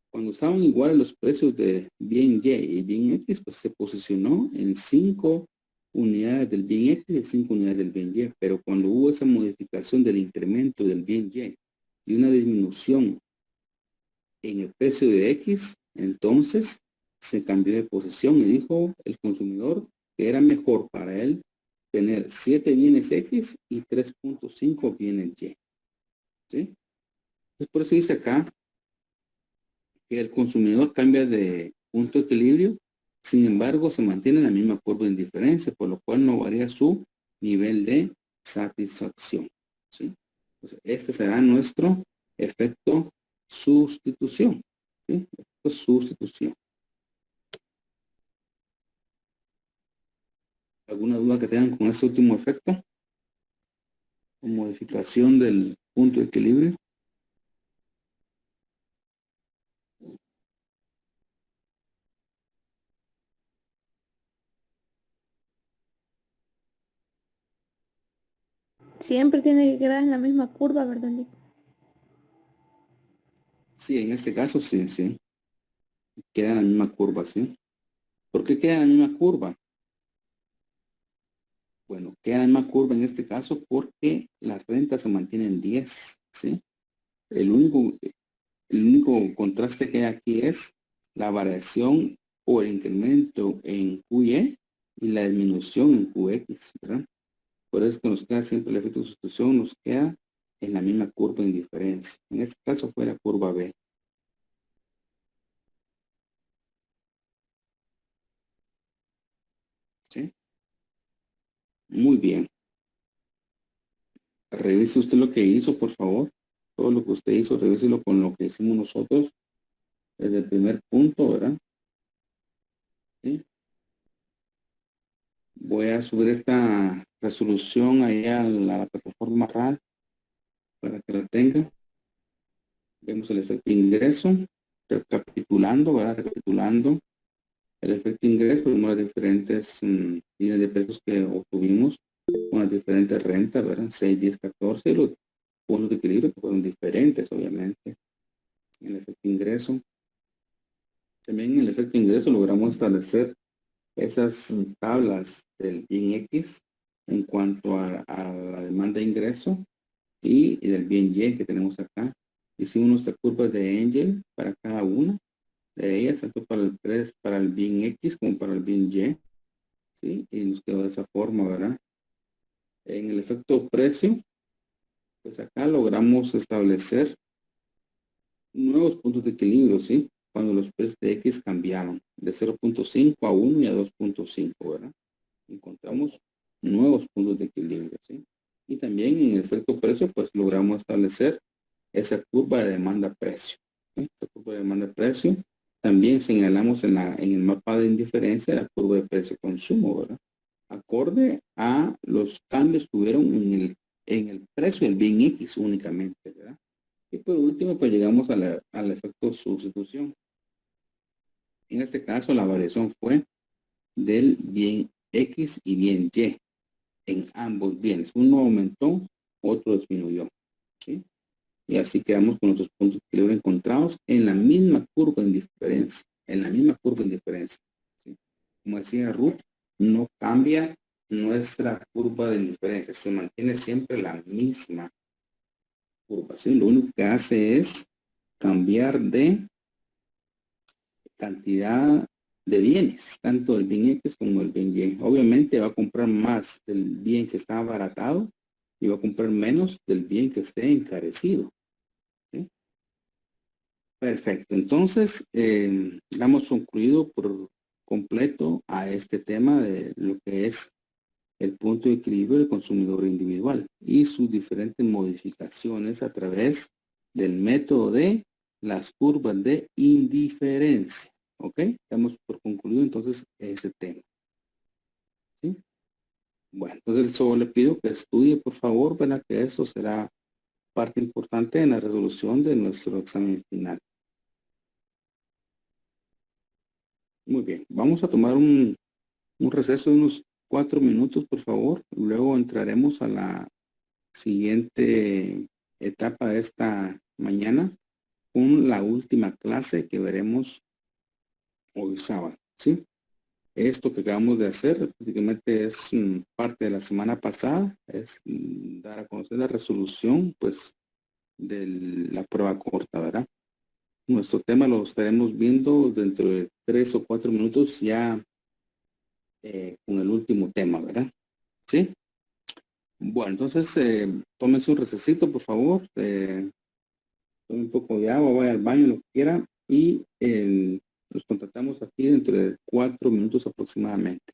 Cuando estaban iguales los precios de bien Y y bien X, pues se posicionó en 5 unidades del bien X y 5 unidades del bien Y. Pero cuando hubo esa modificación del incremento del bien Y y una disminución en el precio de X, entonces se cambió de posición y dijo el consumidor que era mejor para él tener 7 bienes X y 3.5 bienes Y. ¿Sí? Entonces, por eso dice acá que el consumidor cambia de punto de equilibrio, sin embargo se mantiene en la misma curva de indiferencia, por lo cual no varía su nivel de satisfacción. ¿Sí? Entonces, este será nuestro efecto sustitución. ¿Sí? Efecto sustitución. ¿Alguna duda que tengan con este último efecto? ¿O modificación del punto de equilibrio? Siempre tiene que quedar en la misma curva, ¿verdad, Nico? Sí, en este caso sí, sí. Queda en la misma curva, ¿sí? ¿Por qué queda en la misma curva? Bueno, queda en la misma curva en este caso porque las rentas se mantienen en 10, ¿sí? El único, el único contraste que hay aquí es la variación o el incremento en QY y la disminución en QX, ¿verdad? Por eso que nos queda siempre el efecto de sustitución, nos queda en la misma curva de indiferencia. En este caso fue la curva B. ¿Sí? Muy bien. Revise usted lo que hizo, por favor. Todo lo que usted hizo, revíselo con lo que hicimos nosotros desde el primer punto, ¿verdad? ¿Sí? Voy a subir esta resolución ahí a la plataforma RAD para que la tenga. Vemos el efecto ingreso, recapitulando, ¿verdad? Recapitulando el efecto ingreso, vemos las diferentes líneas de precios que obtuvimos con las diferentes rentas, ¿verdad? 6, 10, 14, los puntos de equilibrio que fueron diferentes, obviamente. el efecto ingreso. También en el efecto ingreso logramos establecer esas tablas del bien X en cuanto a la demanda de ingreso y del bien Y que tenemos acá. Hicimos nuestra curva de Engel para cada una de ellas, tanto para el bien X como para el bien Y, ¿sí? Y nos quedó de esa forma, ¿verdad? En el efecto precio, pues acá logramos establecer nuevos puntos de equilibrio, ¿sí? Cuando los precios de X cambiaron de 0.5 a 1 y a 2.5, ¿verdad? Encontramos nuevos puntos de equilibrio, ¿sí? Y también en el efecto precio, pues logramos establecer esa curva de demanda-precio, ¿sí? Esta curva de demanda-precio. También señalamos en el mapa de indiferencia la curva de precio-consumo, ¿verdad? Acorde a los cambios que hubieron en el precio del bien X únicamente, ¿verdad? Y por último, pues llegamos al efecto sustitución. En este caso, la variación fue del bien X y bien Y en ambos bienes. Uno aumentó, otro disminuyó, ¿sí? Y así quedamos con nuestros puntos de equilibrio encontrados en la misma curva en diferencia, en la misma curva en diferencia, ¿sí? Como decía Ruth, no cambia nuestra curva de diferencia, se mantiene siempre la misma curva, ¿sí? Lo único que hace es cambiar de cantidad de bienes, tanto el bien X como el bien Y. Obviamente va a comprar más del bien que está abaratado y va a comprar menos del bien que esté encarecido, ¿sí? Perfecto. Entonces, hemos concluido por completo a este tema de lo que es el punto de equilibrio del consumidor individual y sus diferentes modificaciones a través del método de las curvas de indiferencia. ¿Ok? Damos por concluido entonces ese tema. ¿Sí? Bueno, entonces solo le pido que estudie, por favor, ¿verdad? Que esto será parte importante en la resolución de nuestro examen final. Muy bien, vamos a tomar un receso de unos 4 minutos, por favor. Luego entraremos a la siguiente etapa de esta mañana con la última clase que veremos hoy sábado, ¿sí? Esto que acabamos de hacer prácticamente es parte de la semana pasada, es dar a conocer la resolución, pues, de la prueba corta, ¿verdad? Nuestro tema lo estaremos viendo dentro de 3 o 4 minutos ya con el último tema, ¿verdad? ¿Sí? Bueno, entonces tómense un recesito, por favor. Tome un poco de agua, vaya al baño, lo que quiera. Y nos contactamos aquí dentro de 4 minutos aproximadamente.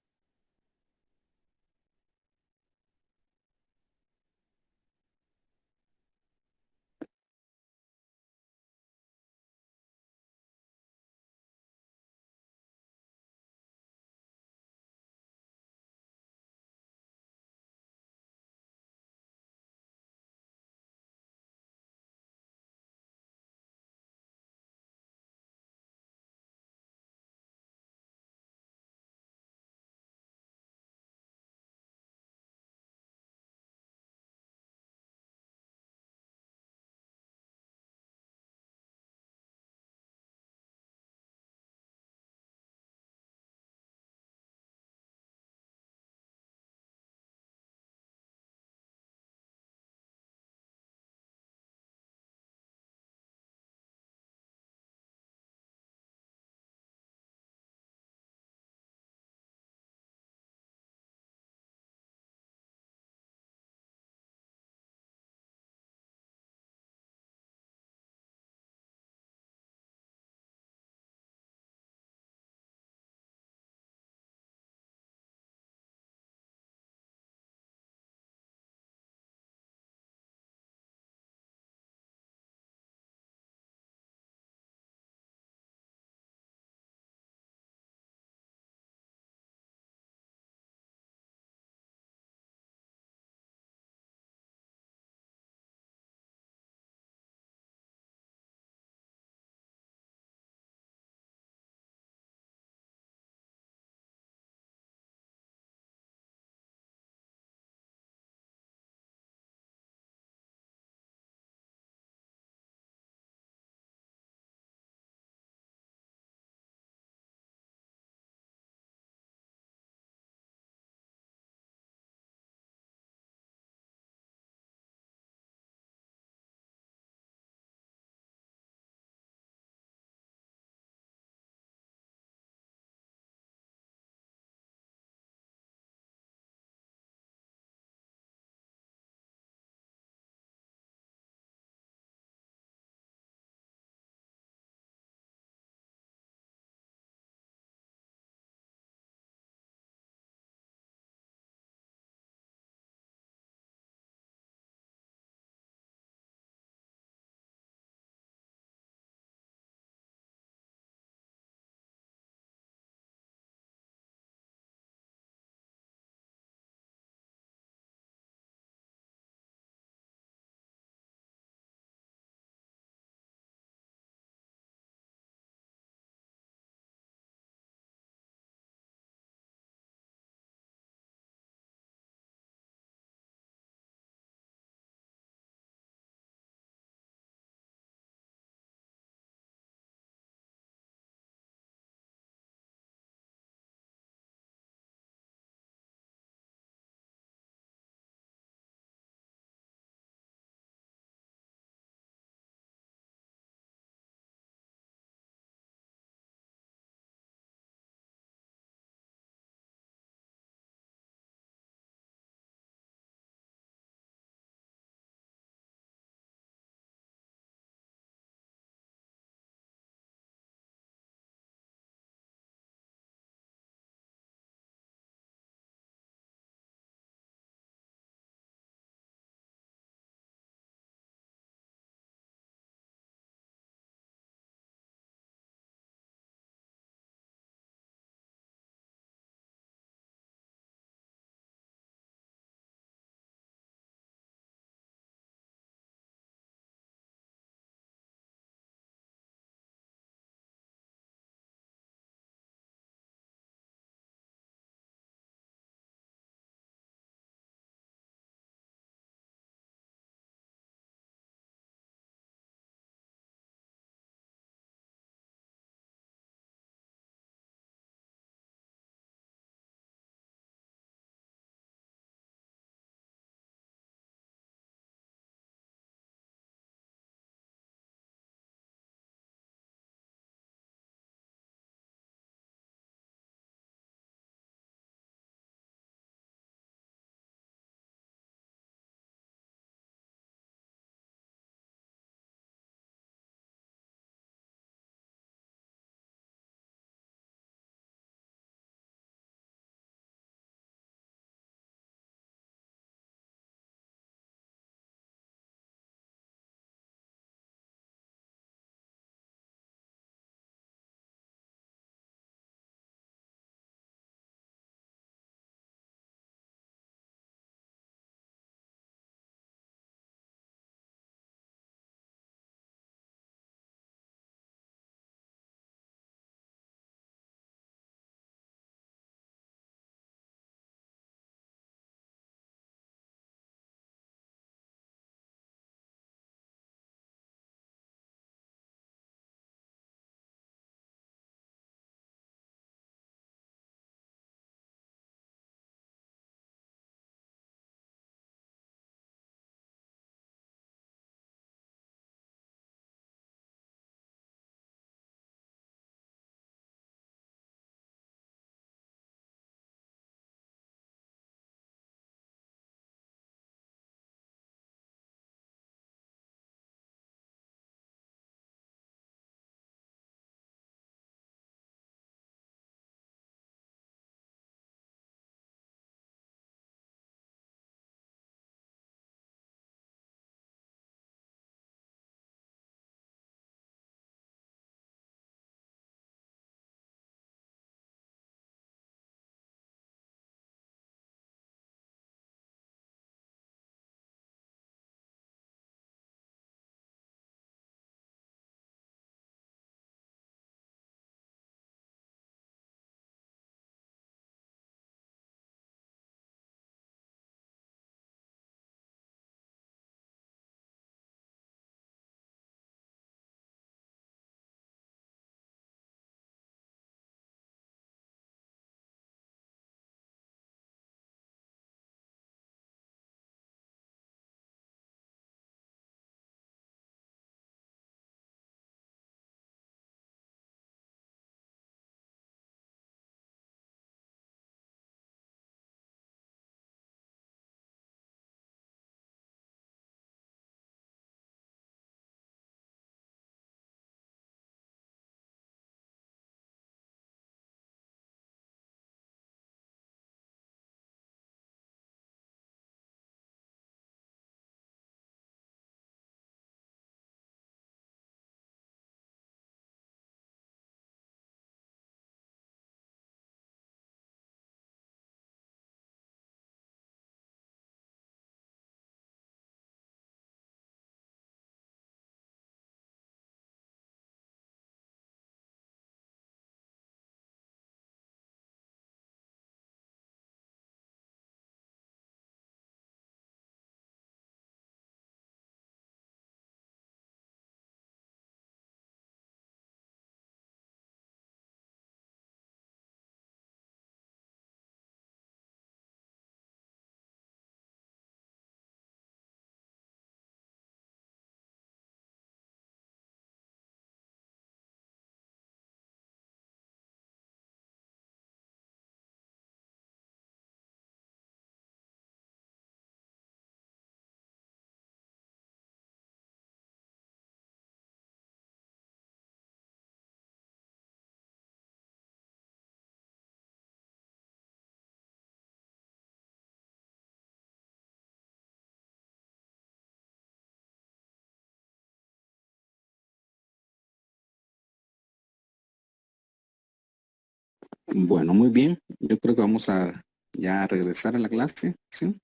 Bueno, muy bien. Yo creo que vamos a ya regresar a la clase, ¿sí?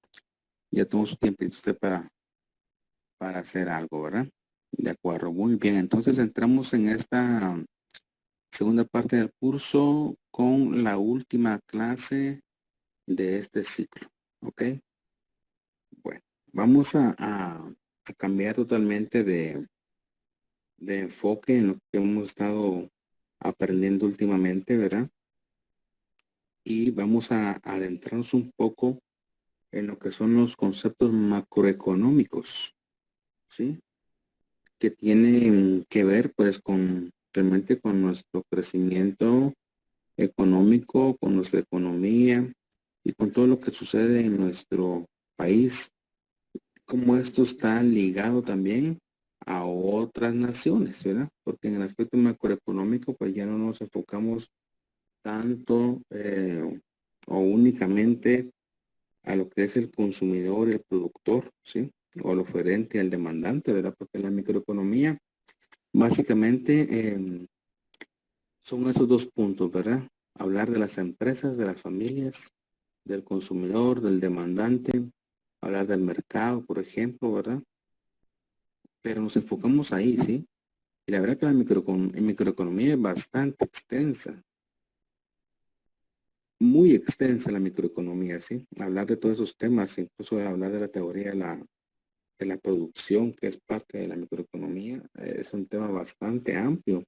Ya tomó su tiempo usted para hacer algo, ¿verdad? De acuerdo, muy bien. Entonces entramos en esta segunda parte del curso con la última clase de este ciclo, ¿ok? Bueno, vamos a cambiar totalmente de enfoque en lo que hemos estado aprendiendo últimamente, ¿verdad? Y vamos a adentrarnos un poco en lo que son los conceptos macroeconómicos, ¿sí? Que tienen que ver pues con realmente con nuestro crecimiento económico, con nuestra economía y con todo lo que sucede en nuestro país, como esto está ligado también a otras naciones, ¿verdad? Porque en el aspecto macroeconómico pues ya no nos enfocamos tanto o únicamente a lo que es el consumidor, el productor, ¿sí? O lo oferente al demandante, ¿verdad? Porque en la microeconomía, básicamente, son esos dos puntos, ¿verdad? Hablar de las empresas, de las familias, del consumidor, del demandante, hablar del mercado, por ejemplo, ¿verdad? Pero nos enfocamos ahí, ¿sí? Y la verdad que la microeconomía es bastante extensa, muy extensa la microeconomía, ¿sí? Hablar de todos esos temas, incluso de hablar de la teoría de la producción, que es parte de la microeconomía, es un tema bastante amplio.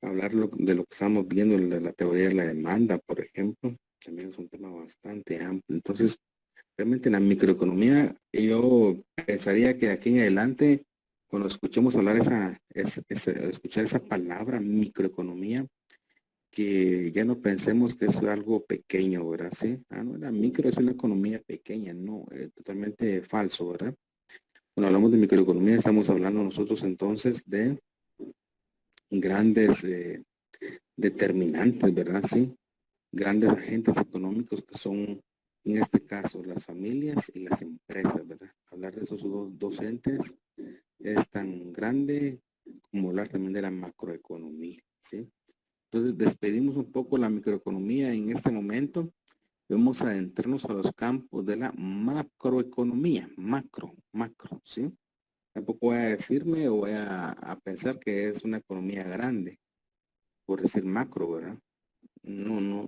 Hablar de lo que estamos viendo, de la teoría de la demanda, por ejemplo, también es un tema bastante amplio. Entonces, realmente la microeconomía, yo pensaría que de aquí en adelante, cuando escuchemos hablar escuchar esa palabra microeconomía, que ya no pensemos que es algo pequeño, ¿verdad? Sí, no, la micro es una economía pequeña, no, totalmente falso, ¿verdad? Cuando hablamos de microeconomía, estamos hablando nosotros entonces de grandes determinantes, ¿verdad? Sí, grandes agentes económicos que son, en este caso, las familias y las empresas, ¿verdad? Hablar de esos dos entes es tan grande como hablar también de la macroeconomía, ¿sí? Entonces, despedimos un poco la microeconomía en este momento. Vamos a adentrarnos a los campos de la macroeconomía, macro, ¿sí? Tampoco voy a decirme o voy a pensar que es una economía grande, por decir macro, ¿verdad? No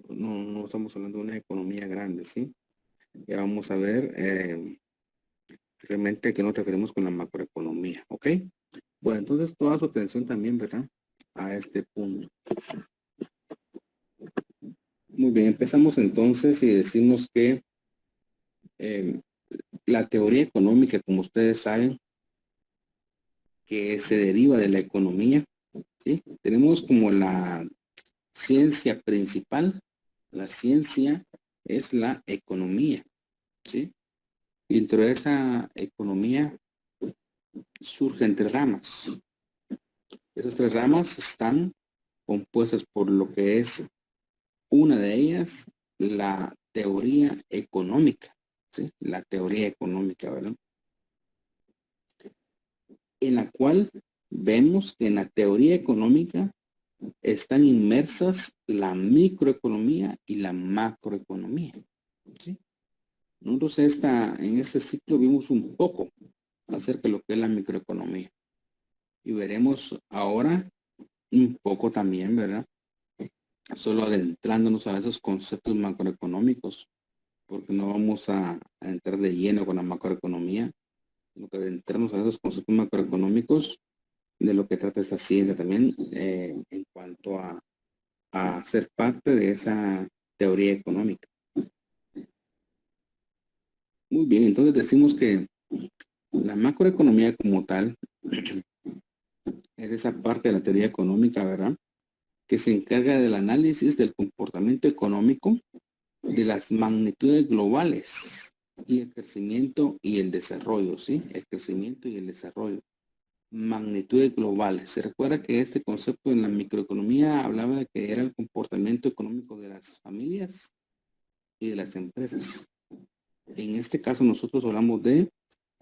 estamos hablando de una economía grande, ¿sí? Ya vamos a ver realmente a qué nos referimos con la macroeconomía, ¿ok? Bueno, entonces toda su atención también, ¿verdad? A este punto. Muy bien, empezamos entonces y decimos que la teoría económica, como ustedes saben, que se deriva de la economía, ¿sí? Tenemos como la ciencia principal, la ciencia es la economía, ¿sí? Y dentro de esa economía surgen tres ramas. Esas tres ramas están compuestas por lo que es una de ellas, la teoría económica, ¿sí? La teoría económica, ¿verdad? En la cual vemos que en la teoría económica están inmersas la microeconomía y la macroeconomía, ¿sí? Nosotros en este ciclo vimos un poco acerca de lo que es la microeconomía y veremos ahora un poco también, ¿verdad? Solo adentrándonos a esos conceptos macroeconómicos, porque no vamos a entrar de lleno con la macroeconomía, sino que adentrarnos a esos conceptos macroeconómicos de lo que trata esta ciencia también en cuanto a ser parte de esa teoría económica. Muy bien, entonces decimos que la macroeconomía como tal es esa parte de la teoría económica, ¿verdad? Que se encarga del análisis del comportamiento económico, de las magnitudes globales y el crecimiento y el desarrollo, ¿sí? El crecimiento y el desarrollo. Magnitudes globales. Se recuerda que este concepto en la microeconomía hablaba de que era el comportamiento económico de las familias y de las empresas. En este caso nosotros hablamos de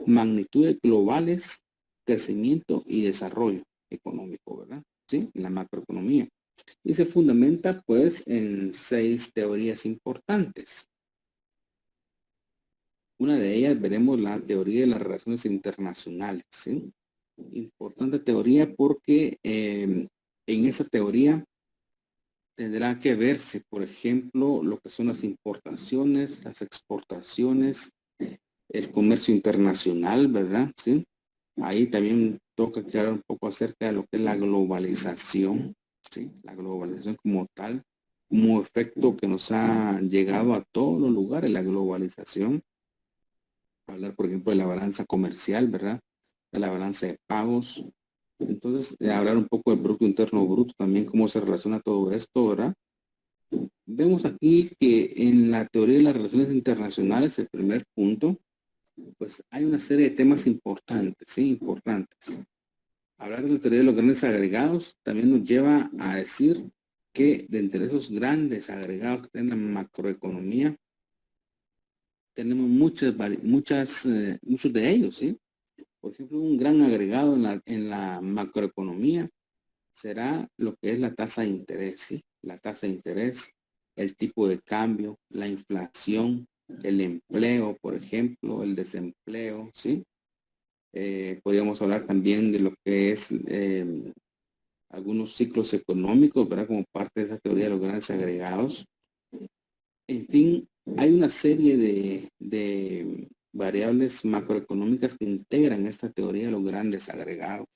magnitudes globales, crecimiento y desarrollo económico, ¿verdad? Sí, en la macroeconomía. Y se fundamenta pues en 6 teorías importantes. Una de ellas veremos la teoría de las relaciones internacionales, ¿sí? Importante teoría porque en esa teoría tendrá que verse, por ejemplo, lo que son las importaciones, las exportaciones, el comercio internacional, ¿verdad? ¿Sí? Ahí también toca aclarar un poco acerca de lo que es la globalización, ¿sí? La globalización como tal, como efecto que nos ha llegado a todos los lugares, la globalización. Hablar, por ejemplo, de la balanza comercial, ¿verdad? De la balanza de pagos. Entonces, hablar un poco del Producto Interno Bruto, también cómo se relaciona todo esto, ¿verdad? Vemos aquí que en la teoría de las relaciones internacionales, el primer punto, pues hay una serie de temas importantes, ¿sí? Importantes. Hablar de la teoría de los grandes agregados también nos lleva a decir que de entre esos grandes agregados que tiene la macroeconomía, tenemos muchos de ellos, ¿sí? Por ejemplo, un gran agregado en la macroeconomía será lo que es la tasa de interés, ¿sí? La tasa de interés, el tipo de cambio, la inflación, el empleo, por ejemplo, el desempleo, ¿sí? Podríamos hablar también de lo que es algunos ciclos económicos, ¿verdad? Como parte de esa teoría de los grandes agregados. En fin, hay una serie de variables macroeconómicas que integran esta teoría de los grandes agregados.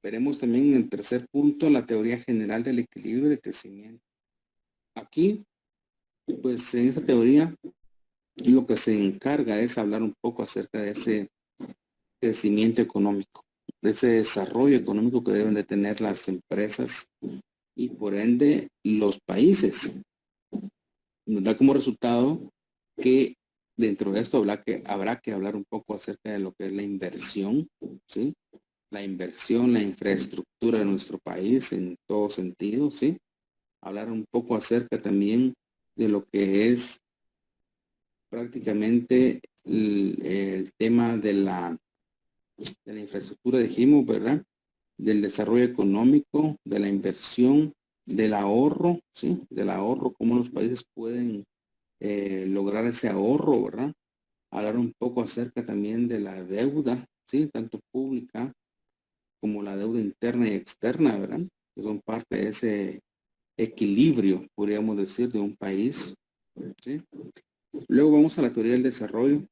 Veremos también en el tercer punto la teoría general del equilibrio y del crecimiento. Aquí, pues en esta teoría, lo que se encarga es hablar un poco acerca de ese crecimiento económico, de ese desarrollo económico que deben de tener las empresas y por ende los países. Nos da como resultado que dentro de esto habrá que hablar un poco acerca de lo que es la inversión, ¿sí? La inversión, la infraestructura de nuestro país en todo sentido, ¿sí? Hablar un poco acerca también de lo que es prácticamente el tema de la infraestructura, dijimos, ¿verdad? Del desarrollo económico, de la inversión, del ahorro, ¿sí? Del ahorro, cómo los países pueden lograr ese ahorro, ¿verdad? Hablar un poco acerca también de la deuda, ¿sí? Tanto pública como la deuda interna y externa, ¿verdad? Que son parte de ese equilibrio, podríamos decir, de un país, ¿sí? Luego vamos a la teoría del desarrollo.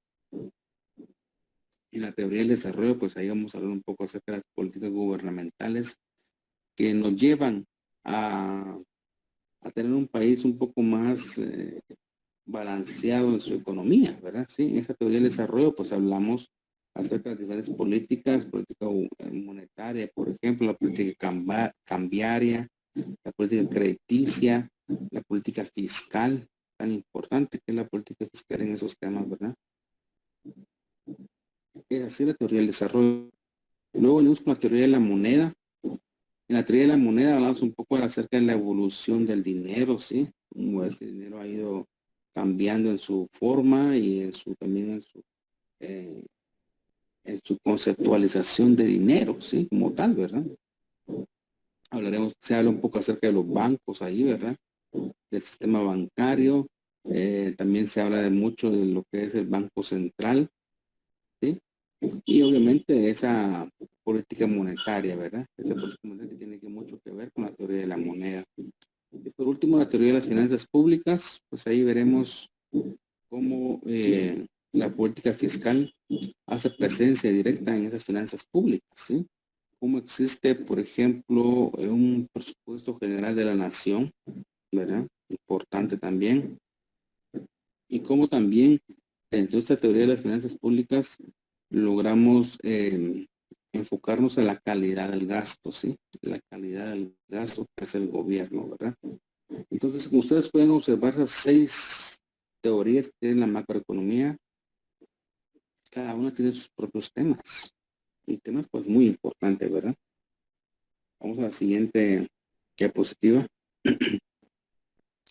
En la teoría del desarrollo, pues ahí vamos a hablar un poco acerca de las políticas gubernamentales que nos llevan a, a tener un país un poco más balanceado en su economía, ¿verdad? Sí, en esa teoría del desarrollo, pues hablamos acerca de diferentes políticas, política monetaria, por ejemplo, la política cambiaria, la política crediticia, la política fiscal, tan importante que es la política fiscal en esos temas, ¿verdad? Es así la teoría del desarrollo. Luego venimos con la teoría de la moneda. En la teoría de la moneda hablamos un poco acerca de la evolución del dinero, ¿sí? Cómo ese dinero ha ido cambiando en su forma y también en su conceptualización de dinero, ¿sí? Como tal, ¿verdad? Se habla un poco acerca de los bancos ahí, ¿verdad? Del sistema bancario. También se habla de mucho de lo que es el Banco Central, ¿sí? Y obviamente esa política monetaria, ¿verdad? Esa política monetaria tiene mucho que ver con la teoría de la moneda. Y por último, la teoría de las finanzas públicas, pues ahí veremos cómo la política fiscal hace presencia directa en esas finanzas públicas, ¿sí? Cómo existe, por ejemplo, un presupuesto general de la nación, ¿verdad? Importante también. Y cómo también, dentro de esta teoría de las finanzas públicas, logramos enfocarnos en la calidad del gasto, ¿sí? La calidad del gasto que es el gobierno, ¿verdad? Entonces, como ustedes pueden observar, las 6 teorías que tiene la macroeconomía, cada una tiene sus propios temas. Y temas pues muy importantes, ¿verdad? Vamos a la siguiente diapositiva.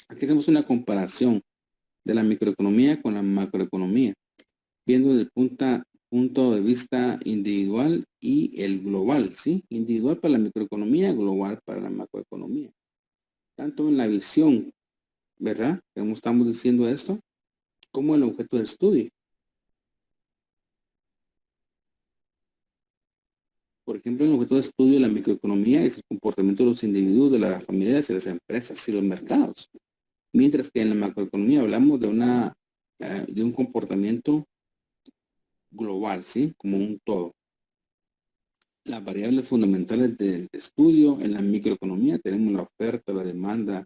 Aquí hacemos una comparación de la microeconomía con la macroeconomía, viendo desde el punto de vista individual y el global, ¿sí? Individual para la microeconomía, global para la macroeconomía. tanto en la visión, ¿verdad? Como estamos diciendo esto, como el objeto de estudio. Por ejemplo, en el objeto de estudio de la microeconomía es el comportamiento de los individuos, de las familias, de las empresas y los mercados. Mientras que en la macroeconomía hablamos de un comportamiento global, ¿sí? Como un todo. Las variables fundamentales del estudio en la microeconomía tenemos la oferta, la demanda,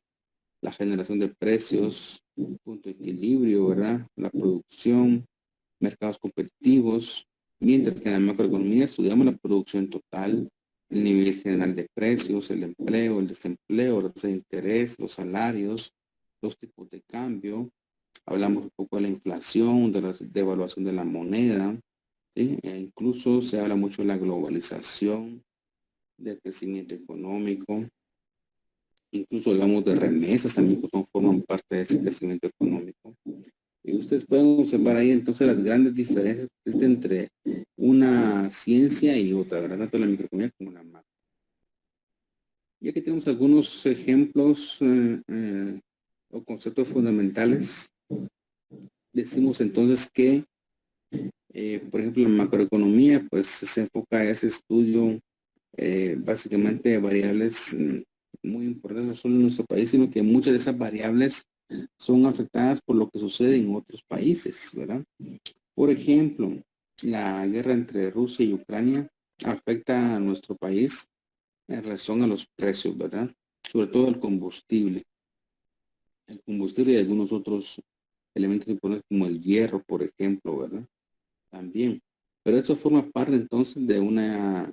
la generación de precios, punto de equilibrio, ¿verdad? La producción, mercados competitivos, mientras que en la macroeconomía estudiamos la producción total, el nivel general de precios, el empleo, el desempleo, la tasa de interés, los salarios, los tipos de cambio. Hablamos un poco de la inflación, de la devaluación de la moneda, ¿sí? E incluso se habla mucho de la globalización, del crecimiento económico. Incluso hablamos de remesas también que forman parte de ese crecimiento económico. Y ustedes pueden observar ahí entonces las grandes diferencias que existen entre una ciencia y otra, ¿verdad? Tanto la microeconomía como la macro. Y aquí tenemos algunos ejemplos o conceptos fundamentales. Decimos entonces que, por ejemplo, la macroeconomía, pues se enfoca a ese estudio básicamente de variables muy importantes, no solo en nuestro país, sino que muchas de esas variables son afectadas por lo que sucede en otros países, ¿verdad? Por ejemplo, la guerra entre Rusia y Ucrania afecta a nuestro país en relación a los precios, ¿verdad? Sobre todo el combustible. El combustible y algunos otros elementos importantes como el hierro, por ejemplo, ¿verdad? También. Pero esto forma parte entonces de una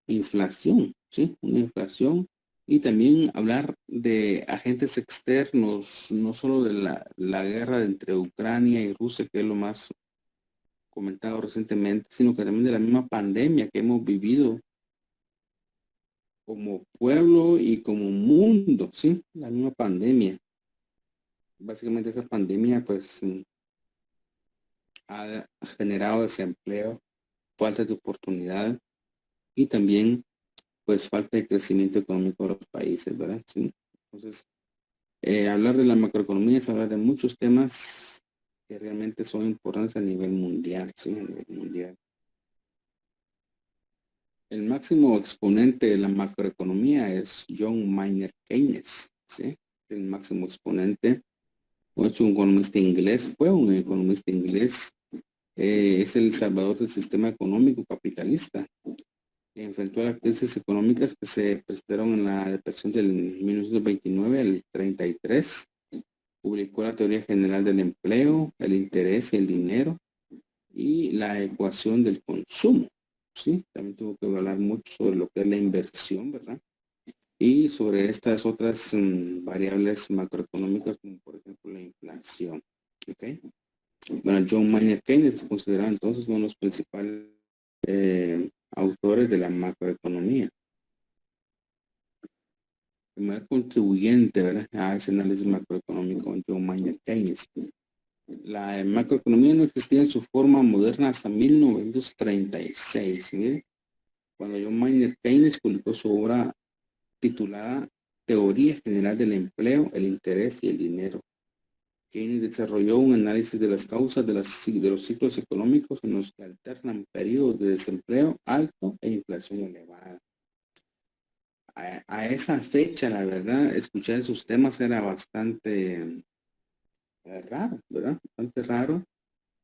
inflación, ¿sí? Una inflación y también hablar de agentes externos, no solo de la guerra entre Ucrania y Rusia, que es lo más comentado recientemente, sino que también de la misma pandemia que hemos vivido como pueblo y como mundo, ¿sí? La misma pandemia. Básicamente esa pandemia pues ha generado desempleo, falta de oportunidad y también pues falta de crecimiento económico de los países, ¿verdad? Sí. Entonces, hablar de la macroeconomía es hablar de muchos temas que realmente son importantes a nivel mundial, ¿sí? A nivel mundial. El máximo exponente de la macroeconomía es John Maynard Keynes, ¿sí? El máximo exponente, es un economista inglés, fue un economista inglés, es el salvador del sistema económico capitalista. Enfrentó a las crisis económicas que se presentaron en la depresión del 1929 al 33. Publicó la teoría general del empleo, el interés y el dinero y la ecuación del consumo. Sí, también tuvo que hablar mucho sobre lo que es la inversión, ¿verdad? Y sobre estas otras variables macroeconómicas, como por ejemplo la inflación. ¿Ok? Bueno, John Maynard Keynes es considerado entonces uno de los principales autores de la macroeconomía. El primer contribuyente, ¿verdad?, a ese análisis macroeconómico, John Maynard Keynes. La macroeconomía no existía en su forma moderna hasta 1936. ¿Sí? Cuando John Maynard Keynes publicó su obra titulada Teoría General del Empleo, el Interés y el Dinero. Keynes desarrolló un análisis de las causas de los ciclos económicos en los que alternan periodos de desempleo alto e inflación elevada. A esa fecha, la verdad, escuchar esos temas era bastante raro, ¿verdad? Bastante raro.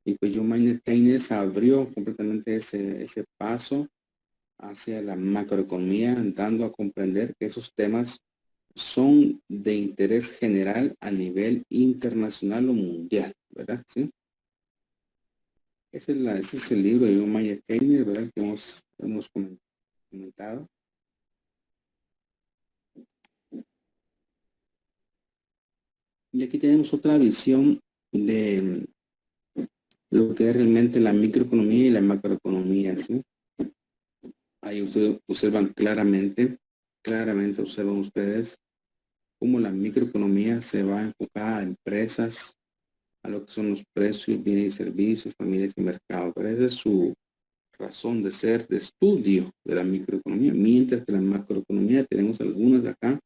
Y pues John Maynard Keynes abrió completamente ese paso hacia la macroeconomía, dando a comprender que esos temas son de interés general a nivel internacional o mundial, ¿verdad? ¿Sí? Ese es el libro de John Maynard Keynes, ¿verdad? Que hemos comentado. Y aquí tenemos otra visión de lo que es realmente la microeconomía y la macroeconomía, ¿sí? Ahí ustedes observan claramente observan ustedes cómo la microeconomía se va a enfocar a empresas, a lo que son los precios, bienes y servicios, familias y mercados. Pero esa es su razón de ser, de estudio de la microeconomía, mientras que la macroeconomía tenemos algunas de acá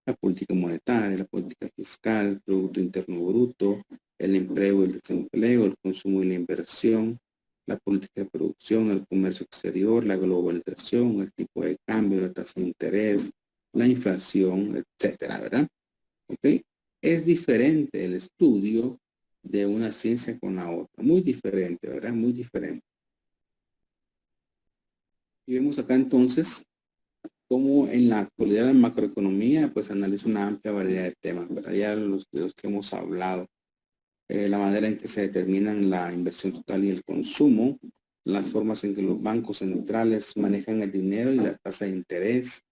la política monetaria, la política fiscal, el Producto Interno Bruto, el empleo y el desempleo, el consumo y la inversión, la política de producción, el comercio exterior, la globalización, el tipo de cambio, la tasa de interés, la inflación, etcétera, ¿verdad? ¿Ok? Es diferente el estudio de una ciencia con la otra, muy diferente, ¿verdad? Muy diferente. Y vemos acá entonces cómo en la actualidad la macroeconomía pues analiza una amplia variedad de temas, ¿verdad? Ya de los que hemos hablado. La manera en que se determinan la inversión total y el consumo, las formas en que los bancos centrales manejan el dinero y la tasa de interés,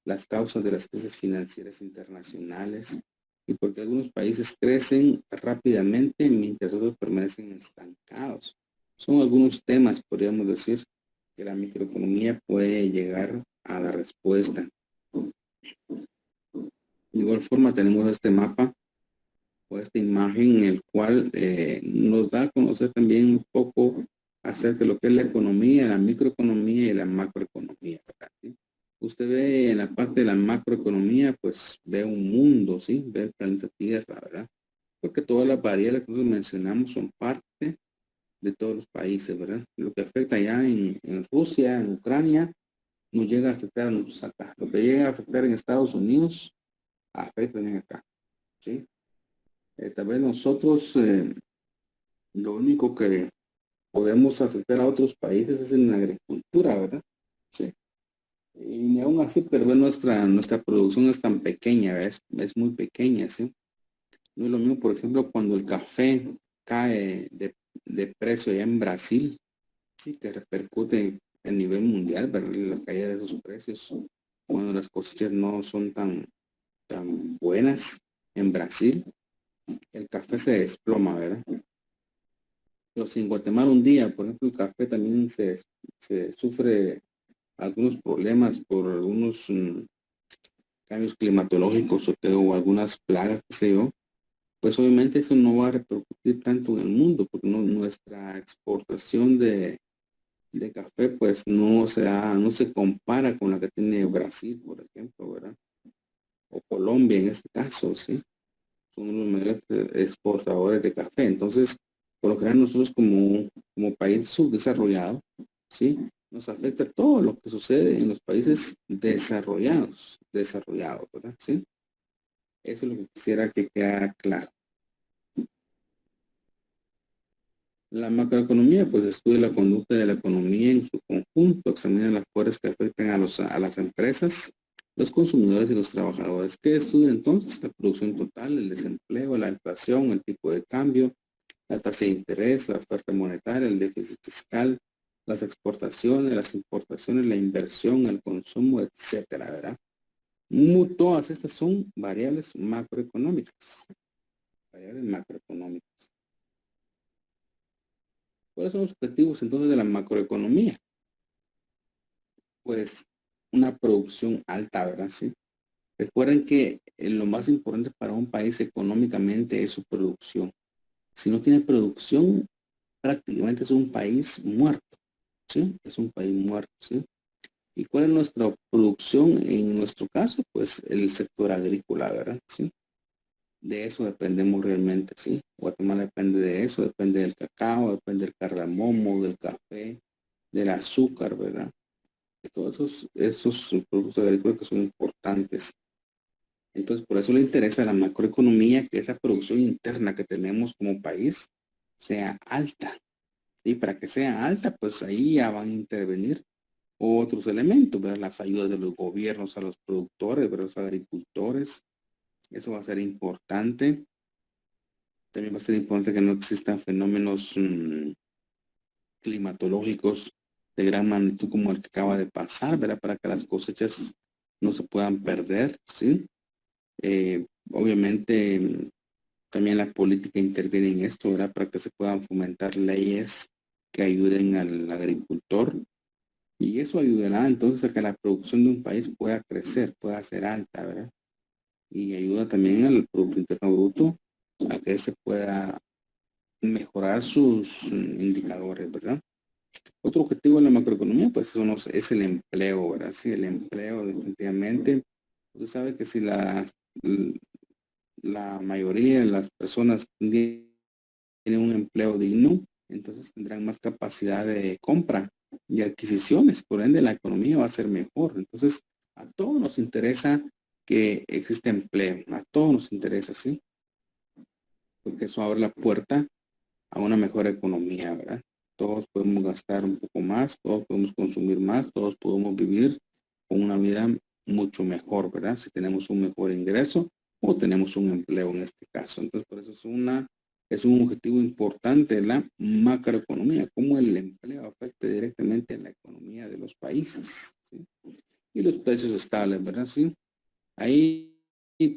las causas de las crisis financieras internacionales y por qué algunos países crecen rápidamente mientras otros permanecen estancados. Son algunos temas, podríamos decir, que la microeconomía puede llegar a dar respuesta. De igual forma tenemos este mapa o esta imagen en el cual nos da a conocer también un poco acerca de lo que es la economía, la microeconomía y la macroeconomía, ¿verdad? ¿Sí? Usted ve en la parte de la macroeconomía, pues ve un mundo, ¿sí? Ve el planeta Tierra, ¿verdad? Porque todas las variables que nosotros mencionamos son parte de todos los países, ¿verdad? Lo que afecta ya en Rusia, en Ucrania, nos llega a afectar a nosotros acá. Lo que llega a afectar en Estados Unidos, afecta también acá, ¿sí? Tal vez nosotros lo único que podemos afectar a otros países es en la agricultura, ¿verdad? Sí. Y aún así, pero bueno, nuestra producción es tan pequeña, ¿verdad? Es muy pequeña, ¿sí? No es lo mismo, por ejemplo, cuando el café cae de precio allá en Brasil, sí, que repercute a nivel mundial, ¿verdad? La caída de esos precios, cuando las cosechas no son tan buenas en Brasil, el café se desploma, ¿verdad? Pero si en Guatemala un día, por ejemplo, el café también se sufre algunos problemas por algunos cambios climatológicos o algunas plagas, qué sé yo, pues obviamente eso no va a repercutir tanto en el mundo, porque nuestra exportación de café pues no se compara con la que tiene Brasil, por ejemplo, ¿verdad? O Colombia en este caso, ¿sí? Son los mayores exportadores de café. Entonces, por lo general nosotros como país subdesarrollado, ¿sí? Nos afecta todo lo que sucede en los países desarrollados, ¿verdad? ¿Sí? Eso es lo que quisiera que quedara claro. La macroeconomía, pues, estudia la conducta de la economía en su conjunto, examina las fuerzas que afectan a las empresas, los consumidores y los trabajadores. ¿Qué estudia entonces? La producción total, el desempleo, la inflación, el tipo de cambio, la tasa de interés, la oferta monetaria, el déficit fiscal, las exportaciones, las importaciones, la inversión, el consumo, etcétera, ¿verdad? Todas estas son variables macroeconómicas. Variables macroeconómicas. ¿Cuáles son los objetivos entonces de la macroeconomía? Pues una producción alta, ¿verdad? Sí. Recuerden que lo más importante para un país económicamente es su producción. Si no tiene producción, prácticamente es un país muerto, ¿sí? Es un país muerto, ¿sí? ¿Y cuál es nuestra producción en nuestro caso? Pues el sector agrícola, ¿verdad? ¿Sí? De eso dependemos realmente, ¿sí? Guatemala depende de eso, depende del cacao, depende del cardamomo, del café, del azúcar, ¿verdad? De todos esos productos agrícolas que son importantes. Entonces, por eso le interesa a la macroeconomía que esa producción interna que tenemos como país sea alta. Y para que sea alta, pues ahí ya van a intervenir otros elementos, ¿verdad? Las ayudas de los gobiernos a los productores, ¿verdad? Los agricultores. Eso va a ser importante. También va a ser importante que no existan fenómenos climatológicos de gran magnitud como el que acaba de pasar, ¿verdad? Para que las cosechas no se puedan perder, ¿sí? Obviamente también la política interviene en esto, ¿verdad? Para que se puedan fomentar leyes que ayuden al agricultor y eso ayudará entonces a que la producción de un país pueda crecer, pueda ser alta, ¿verdad? Y ayuda también al Producto Interno Bruto a que se pueda mejorar sus indicadores, ¿verdad? Otro objetivo de la macroeconomía, pues es el empleo, ¿verdad? Sí, el empleo definitivamente. Usted sabe que si la mayoría de las personas tienen un empleo digno, entonces tendrán más capacidad de compra y adquisiciones, por ende la economía va a ser mejor. Entonces, a todos nos interesa que exista empleo, a todos nos interesa, ¿sí? Porque eso abre la puerta a una mejor economía, ¿verdad? Todos podemos gastar un poco más, todos podemos consumir más, todos podemos vivir con una vida mucho mejor, ¿verdad? Si tenemos un mejor ingreso o tenemos un empleo en este caso. Entonces, por eso es un objetivo importante la macroeconomía, cómo el empleo afecta directamente a la economía de los países, ¿sí? Y los precios estables, ¿verdad? Sí. Ahí,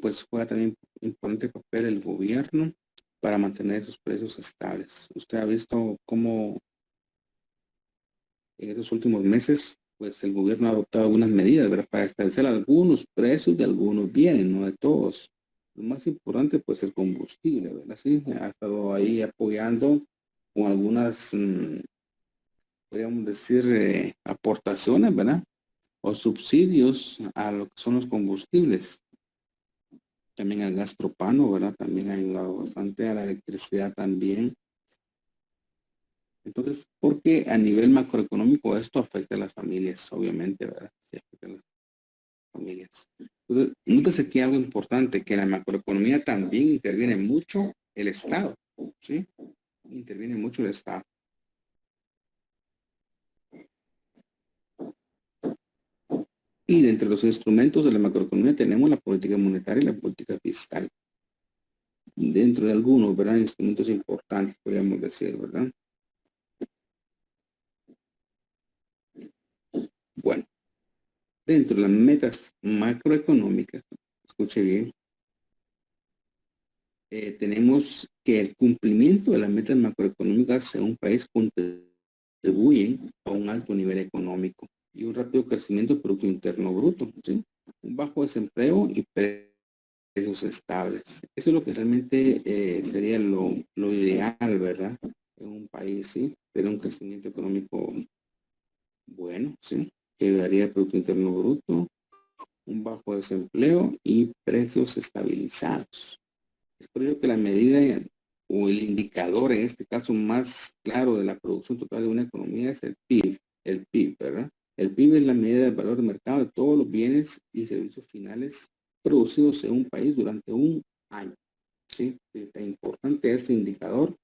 pues, juega también importante papel el gobierno para mantener esos precios estables. Usted ha visto cómo en estos últimos meses, pues el gobierno ha adoptado algunas medidas, ¿verdad? Para establecer algunos precios de algunos bienes, no de todos. Lo más importante, pues el combustible, ¿verdad? Sí, ha estado ahí apoyando con algunas, podríamos decir, aportaciones, ¿verdad? O subsidios a lo que son los combustibles. También al gas propano, ¿verdad? También ha ayudado bastante a la electricidad también. Entonces, porque a nivel macroeconómico esto afecta a las familias, obviamente, ¿verdad? Sí, afecta a las familias. Entonces, nótese aquí algo importante, que en la macroeconomía también interviene mucho el Estado, ¿sí? Interviene mucho el Estado. Y dentro de los instrumentos de la macroeconomía tenemos la política monetaria y la política fiscal. Dentro de algunos, ¿verdad? Instrumentos importantes, podríamos decir, ¿verdad? Bueno, dentro de las metas macroeconómicas, escuche bien, tenemos que el cumplimiento de las metas macroeconómicas en un país contribuye a un alto nivel económico y un rápido crecimiento del Producto Interno Bruto, ¿sí? Un bajo desempleo y precios estables. Eso es lo que realmente sería lo ideal, ¿verdad? En un país, ¿sí? Tener un crecimiento económico bueno, ¿sí? Que daría el Producto Interno Bruto, un bajo desempleo y precios estabilizados. Es por ello que la medida o el indicador, en este caso más claro de la producción total de una economía es el PIB, ¿verdad? El PIB es la medida del valor de mercado de todos los bienes y servicios finales producidos en un país durante un año, ¿sí? Es importante este indicador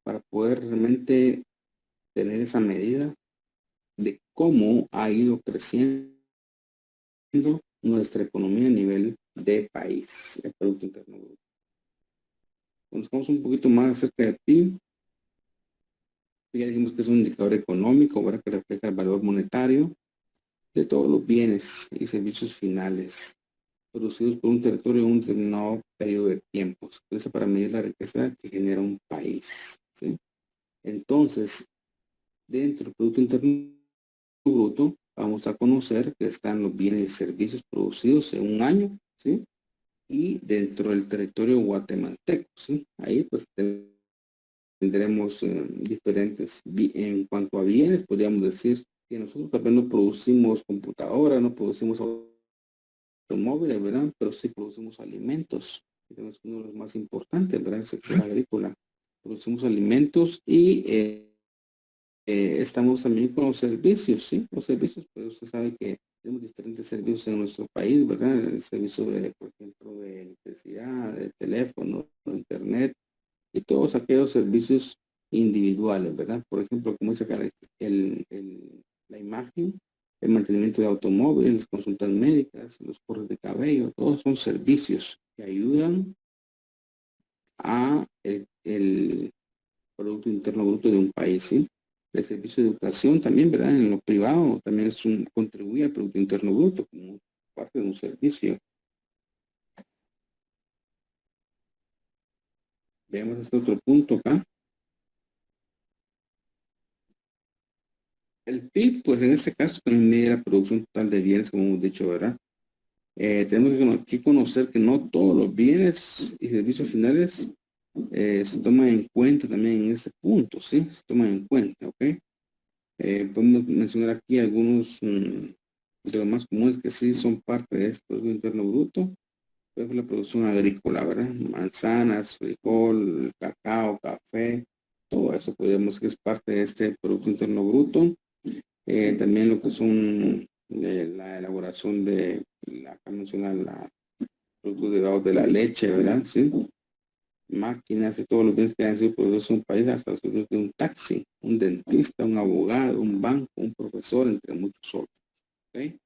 para poder realmente tener esa medida de cómo ha ido creciendo nuestra economía a nivel de país, el Producto Interno Bruto. Conozcamos un poquito más acerca del PIB. Ya dijimos que es un indicador económico, ¿verdad? Que refleja el valor monetario de todos los bienes y servicios finales producidos por un territorio en un determinado periodo de tiempo. Se utiliza para medir la riqueza que genera un país, ¿sí? Entonces, dentro del Producto Interno Bruto, vamos a conocer que están los bienes y servicios producidos en un año, ¿sí? Y dentro del territorio guatemalteco, ¿sí? Ahí pues tendremos diferentes, en cuanto a bienes, podríamos decir que nosotros también no producimos computadoras, no producimos automóviles, ¿verdad? Pero sí producimos alimentos. Es uno de los más importantes, ¿verdad? El sector agrícola. Producimos alimentos y estamos también con los servicios, ¿sí? Los servicios, pues usted sabe que tenemos diferentes servicios en nuestro país, ¿verdad? El servicio de, por ejemplo, de electricidad, de teléfono, de internet, y todos aquellos servicios individuales, ¿verdad? Por ejemplo, como dice acá la imagen, el mantenimiento de automóviles, consultas médicas, los cortes de cabello, todos son servicios que ayudan a el Producto Interno Bruto de un país, ¿sí? El servicio de educación también, ¿verdad? En lo privado también contribuye al Producto Interno Bruto como parte de un servicio. Veamos este otro punto acá. El PIB, pues en este caso también mide la producción total de bienes, como hemos dicho, ¿verdad? Tenemos que conocer que no todos los bienes y servicios finales se toman en cuenta también en este punto, ¿sí? Se toman en cuenta, ¿ok? Podemos mencionar aquí algunos de los más comunes que sí son parte de este Producto Interno Bruto. pues, la producción agrícola, ¿verdad? Manzanas, frijol, cacao, café, todo eso podemos decir que es parte de este Producto Interno Bruto. También lo que son la elaboración de, acá menciona la productos derivados de la leche, ¿verdad? Sí. Máquinas y todos los bienes que han sido producidos en un país, hasta los productos de un taxi, un dentista, un abogado, un banco, un profesor, entre muchos otros. ¿Okay?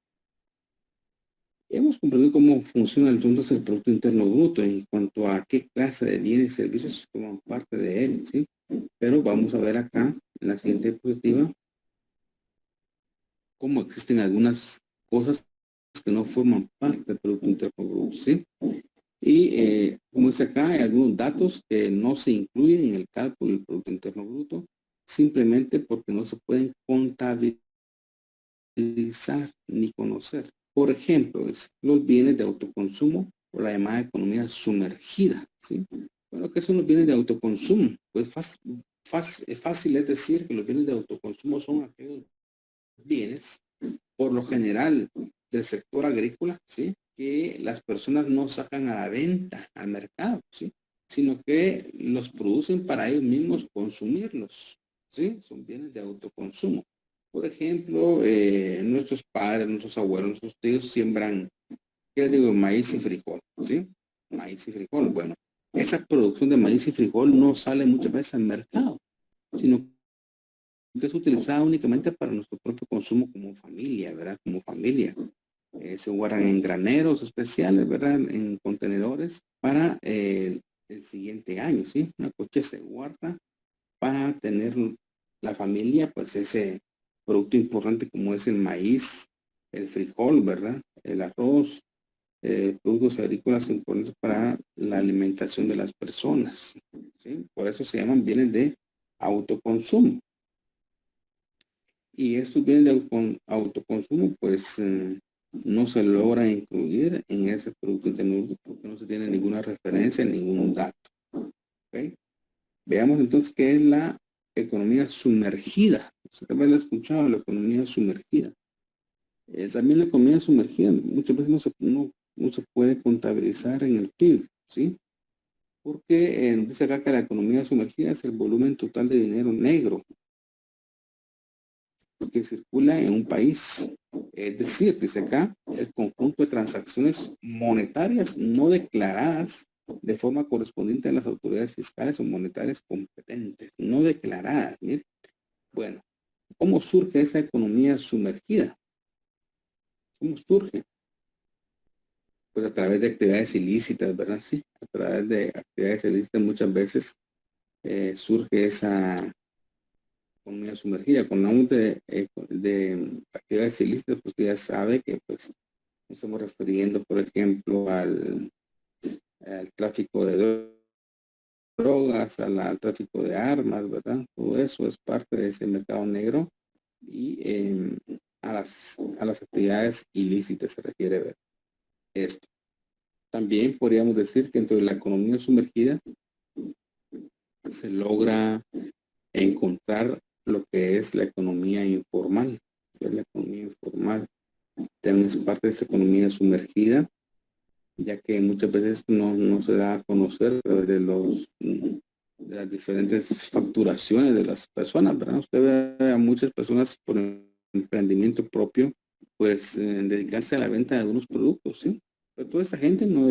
Hemos comprendido cómo funciona entonces el Producto Interno Bruto en cuanto a qué clase de bienes y servicios forman parte de él, ¿sí? Pero vamos a ver acá, en la siguiente diapositiva, cómo existen algunas cosas que no forman parte del Producto Interno Bruto, ¿sí? Y como dice acá, hay algunos datos que no se incluyen en el cálculo del Producto Interno Bruto, simplemente porque no se pueden contabilizar ni conocer. Por ejemplo, los bienes de autoconsumo o la llamada economía sumergida, ¿sí? Bueno, ¿qué son los bienes de autoconsumo? Pues fácil es decir que los bienes de autoconsumo son aquellos bienes, por lo general, del sector agrícola, ¿sí? Que las personas no sacan a la venta, al mercado, ¿sí? Sino que los producen para ellos mismos consumirlos, ¿sí? Son bienes de autoconsumo. Por ejemplo, nuestros padres, nuestros abuelos, nuestros tíos siembran, ¿qué les digo? Maíz y frijol, ¿sí? Maíz y frijol. Bueno, esa producción de maíz y frijol no sale muchas veces al mercado, sino que es utilizada únicamente para nuestro propio consumo como familia, ¿verdad? Como familia. Se guardan en graneros especiales, ¿verdad? En contenedores para el siguiente año, ¿sí? Una coche se guarda para tener la familia, pues ese producto importante como es el maíz, el frijol, ¿verdad? El arroz, productos agrícolas importantes para la alimentación de las personas, ¿sí? Por eso se llaman bienes de autoconsumo. Y estos bienes de autoconsumo, pues no se logra incluir en ese Producto Interno Bruto porque no se tiene ninguna referencia, ningún dato. ¿Okay? Veamos entonces qué es la economía sumergida. Usted también la ha escuchado, la economía sumergida. También la economía sumergida muchas veces no se puede contabilizar en el PIB, ¿sí? Porque dice acá que la economía sumergida es el volumen total de dinero negro que circula en un país. Es decir, dice acá, el conjunto de transacciones monetarias no declaradas de forma correspondiente a las autoridades fiscales o monetarias competentes, no declaradas. Mire. Bueno, ¿cómo surge esa economía sumergida? ¿Cómo surge? Pues a través de actividades ilícitas, ¿verdad? Sí, a través de actividades ilícitas muchas veces surge esa economía sumergida. Cuando hablamos de actividades ilícitas, pues ya sabe que pues nos estamos refiriendo, por ejemplo, al tráfico de drogas, al tráfico de armas, ¿verdad? Todo eso es parte de ese mercado negro y a las actividades ilícitas se refiere ver esto. También podríamos decir que dentro de la economía sumergida se logra encontrar lo que es la economía informal. La economía informal también es parte de esa economía sumergida, ya que muchas veces no se da a conocer de las diferentes facturaciones de las personas, ¿verdad? Usted ve a muchas personas por emprendimiento propio, pues dedicarse a la venta de algunos productos, ¿sí? Pero toda esa gente no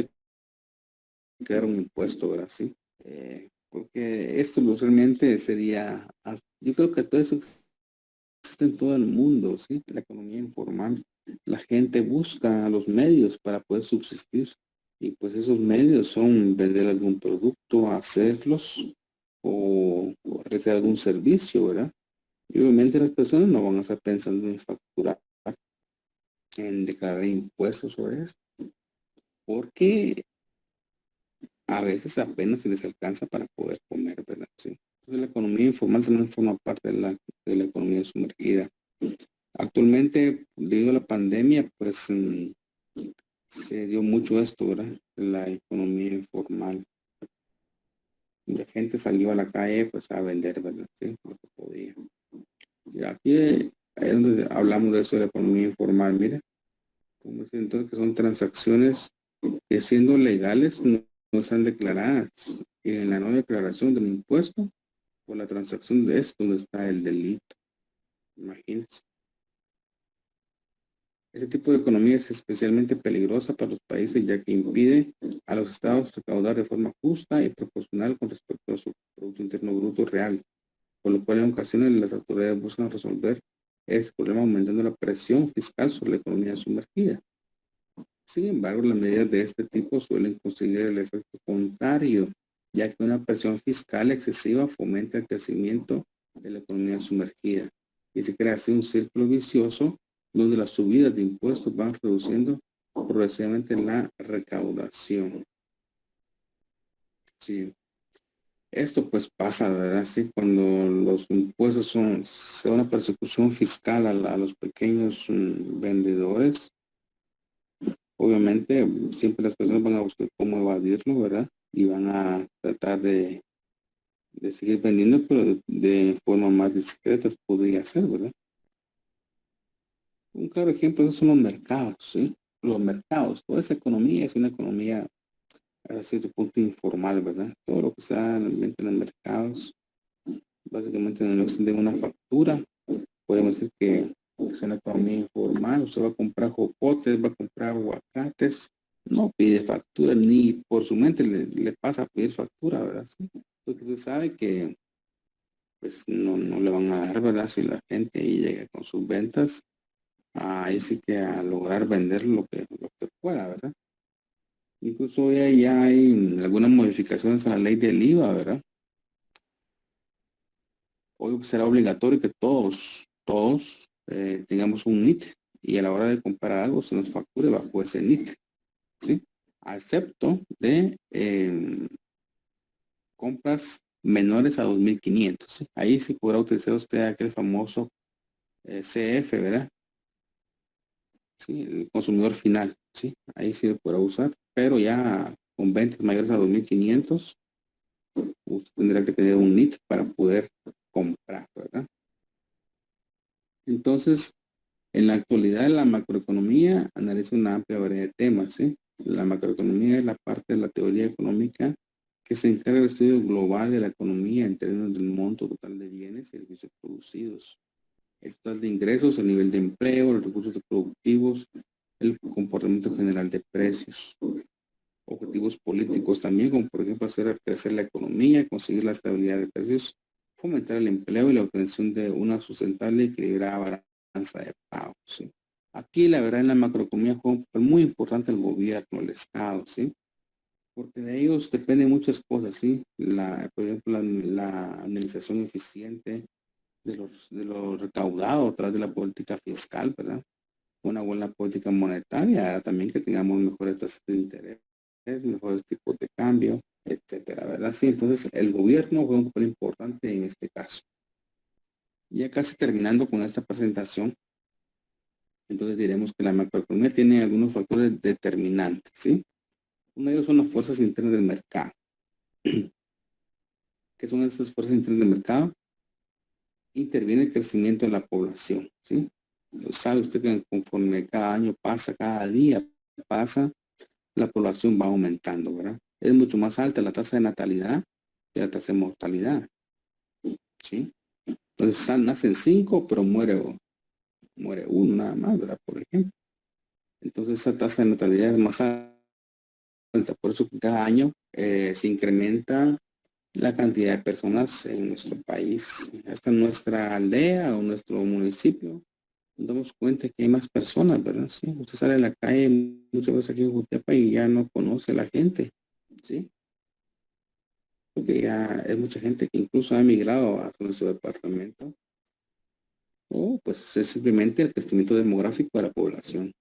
declara un impuesto, ¿verdad? Sí. Porque esto realmente sería, yo creo que todo eso existe en todo el mundo, ¿sí? La economía informal. La gente busca los medios para poder subsistir y pues esos medios son vender algún producto, hacerlos o realizar algún servicio, ¿verdad? Y obviamente las personas no van a estar pensando en facturar, en declarar impuestos sobre esto, porque a veces apenas se les alcanza para poder comer, ¿verdad? Sí. Entonces la economía informal también forma parte de la economía sumergida. Actualmente, debido a la pandemia, pues se dio mucho esto, ¿verdad? La economía informal. La gente salió a la calle pues a vender, ¿verdad? Sí, lo que podía. Y aquí es donde hablamos de eso de la economía informal, mire. Como dice entonces que son transacciones que siendo legales no están declaradas. Y en la no declaración del impuesto por la transacción de esto donde está el delito. Imagínense. Este tipo de economía es especialmente peligrosa para los países ya que impide a los estados recaudar de forma justa y proporcional con respecto a su Producto Interno Bruto real, por lo cual en ocasiones las autoridades buscan resolver este problema aumentando la presión fiscal sobre la economía sumergida. Sin embargo, las medidas de este tipo suelen conseguir el efecto contrario, ya que una presión fiscal excesiva fomenta el crecimiento de la economía sumergida y se crea así un círculo vicioso donde las subidas de impuestos van reduciendo progresivamente la recaudación. Sí. Esto pues pasa, ¿verdad? Sí, cuando los impuestos son una persecución fiscal a los pequeños vendedores, obviamente siempre las personas van a buscar cómo evadirlo, ¿verdad? Y van a tratar de seguir vendiendo, pero de forma más discreta podría ser, ¿verdad? Un claro ejemplo de eso son los mercados, ¿sí? Los mercados, toda esa economía es una economía a cierto punto informal, ¿verdad? Todo lo que se da en los mercados, básicamente no existe una factura. Podemos decir que es una economía informal. Usted va a comprar jocotes, va a comprar aguacates, no pide factura, ni por su mente le pasa a pedir factura, ¿verdad? Sí. Porque usted sabe que pues no le van a dar, ¿verdad? Si la gente ahí llega con sus ventas, ahí sí que a lograr vender lo que pueda, ¿verdad? Incluso ya hay algunas modificaciones a la ley del IVA, ¿verdad? Hoy será obligatorio que todos tengamos un NIT y a la hora de comprar algo se nos facture bajo ese NIT, ¿sí? Excepto de compras menores a 2.500, ¿sí? Ahí sí podrá utilizar usted aquel famoso CF, ¿verdad? Sí, el consumidor final, ¿sí? Ahí sí lo podrá usar, pero ya con ventas mayores a 2.500, usted tendrá que tener un NIT para poder comprar, ¿verdad? Entonces, en la actualidad, la macroeconomía analiza una amplia variedad de temas, ¿sí? La macroeconomía es la parte de la teoría económica que se encarga del estudio global de la economía en términos del monto total de bienes y servicios producidos, el total de ingresos, el nivel de empleo, los recursos productivos, el comportamiento general de precios, objetivos políticos también, como por ejemplo hacer crecer la economía, conseguir la estabilidad de precios, fomentar el empleo y la obtención de una sustentable y equilibrada balanza de pagos, ¿sí? Aquí la verdad en la macroeconomía juega un papel muy importante el gobierno, el Estado, ¿sí? Porque de ellos dependen muchas cosas, ¿sí? Por ejemplo, la administración eficiente de lo recaudado a través de la política fiscal, ¿verdad? Una buena política monetaria, también que tengamos mejores tasas de interés, mejores tipos de cambio, etcétera, ¿verdad? Sí, entonces el gobierno juega un papel importante en este caso. Ya casi terminando con esta presentación, entonces diremos que la macroeconomía tiene algunos factores determinantes, ¿sí? Uno de ellos son las fuerzas internas del mercado. ¿Qué son estas fuerzas internas del mercado? Interviene el crecimiento de la población, ¿sí? Sabe usted que conforme cada año pasa, cada día pasa, la población va aumentando, ¿verdad? Es mucho más alta la tasa de natalidad que la tasa de mortalidad, ¿sí? Entonces nacen 5, pero muere uno nada más, ¿verdad? Por ejemplo. Entonces esa tasa de natalidad es más alta, por eso que cada año se incrementa la cantidad de personas en nuestro país, hasta nuestra aldea o nuestro municipio. Nos damos cuenta que hay más personas, ¿verdad? Sí, usted sale a la calle muchas veces aquí en Jutepa y ya no conoce a la gente, ¿sí? Porque ya es mucha gente que incluso ha emigrado a nuestro departamento. O pues es simplemente el crecimiento demográfico de la población.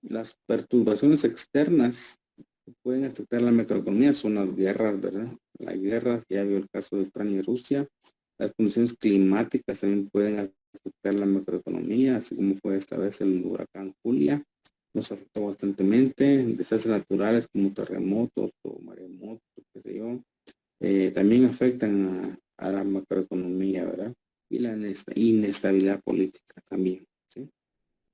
Las perturbaciones externas que pueden afectar la macroeconomía son las guerras, ¿verdad? Las guerras, ya vio el caso de Ucrania y Rusia. Las condiciones climáticas también pueden afectar la macroeconomía, así como fue esta vez el huracán Julia. Nos afectó bastantemente. Desastres naturales como terremotos o maremotos, qué sé yo, también afectan a la macroeconomía, ¿verdad? Y la inestabilidad política también, ¿sí?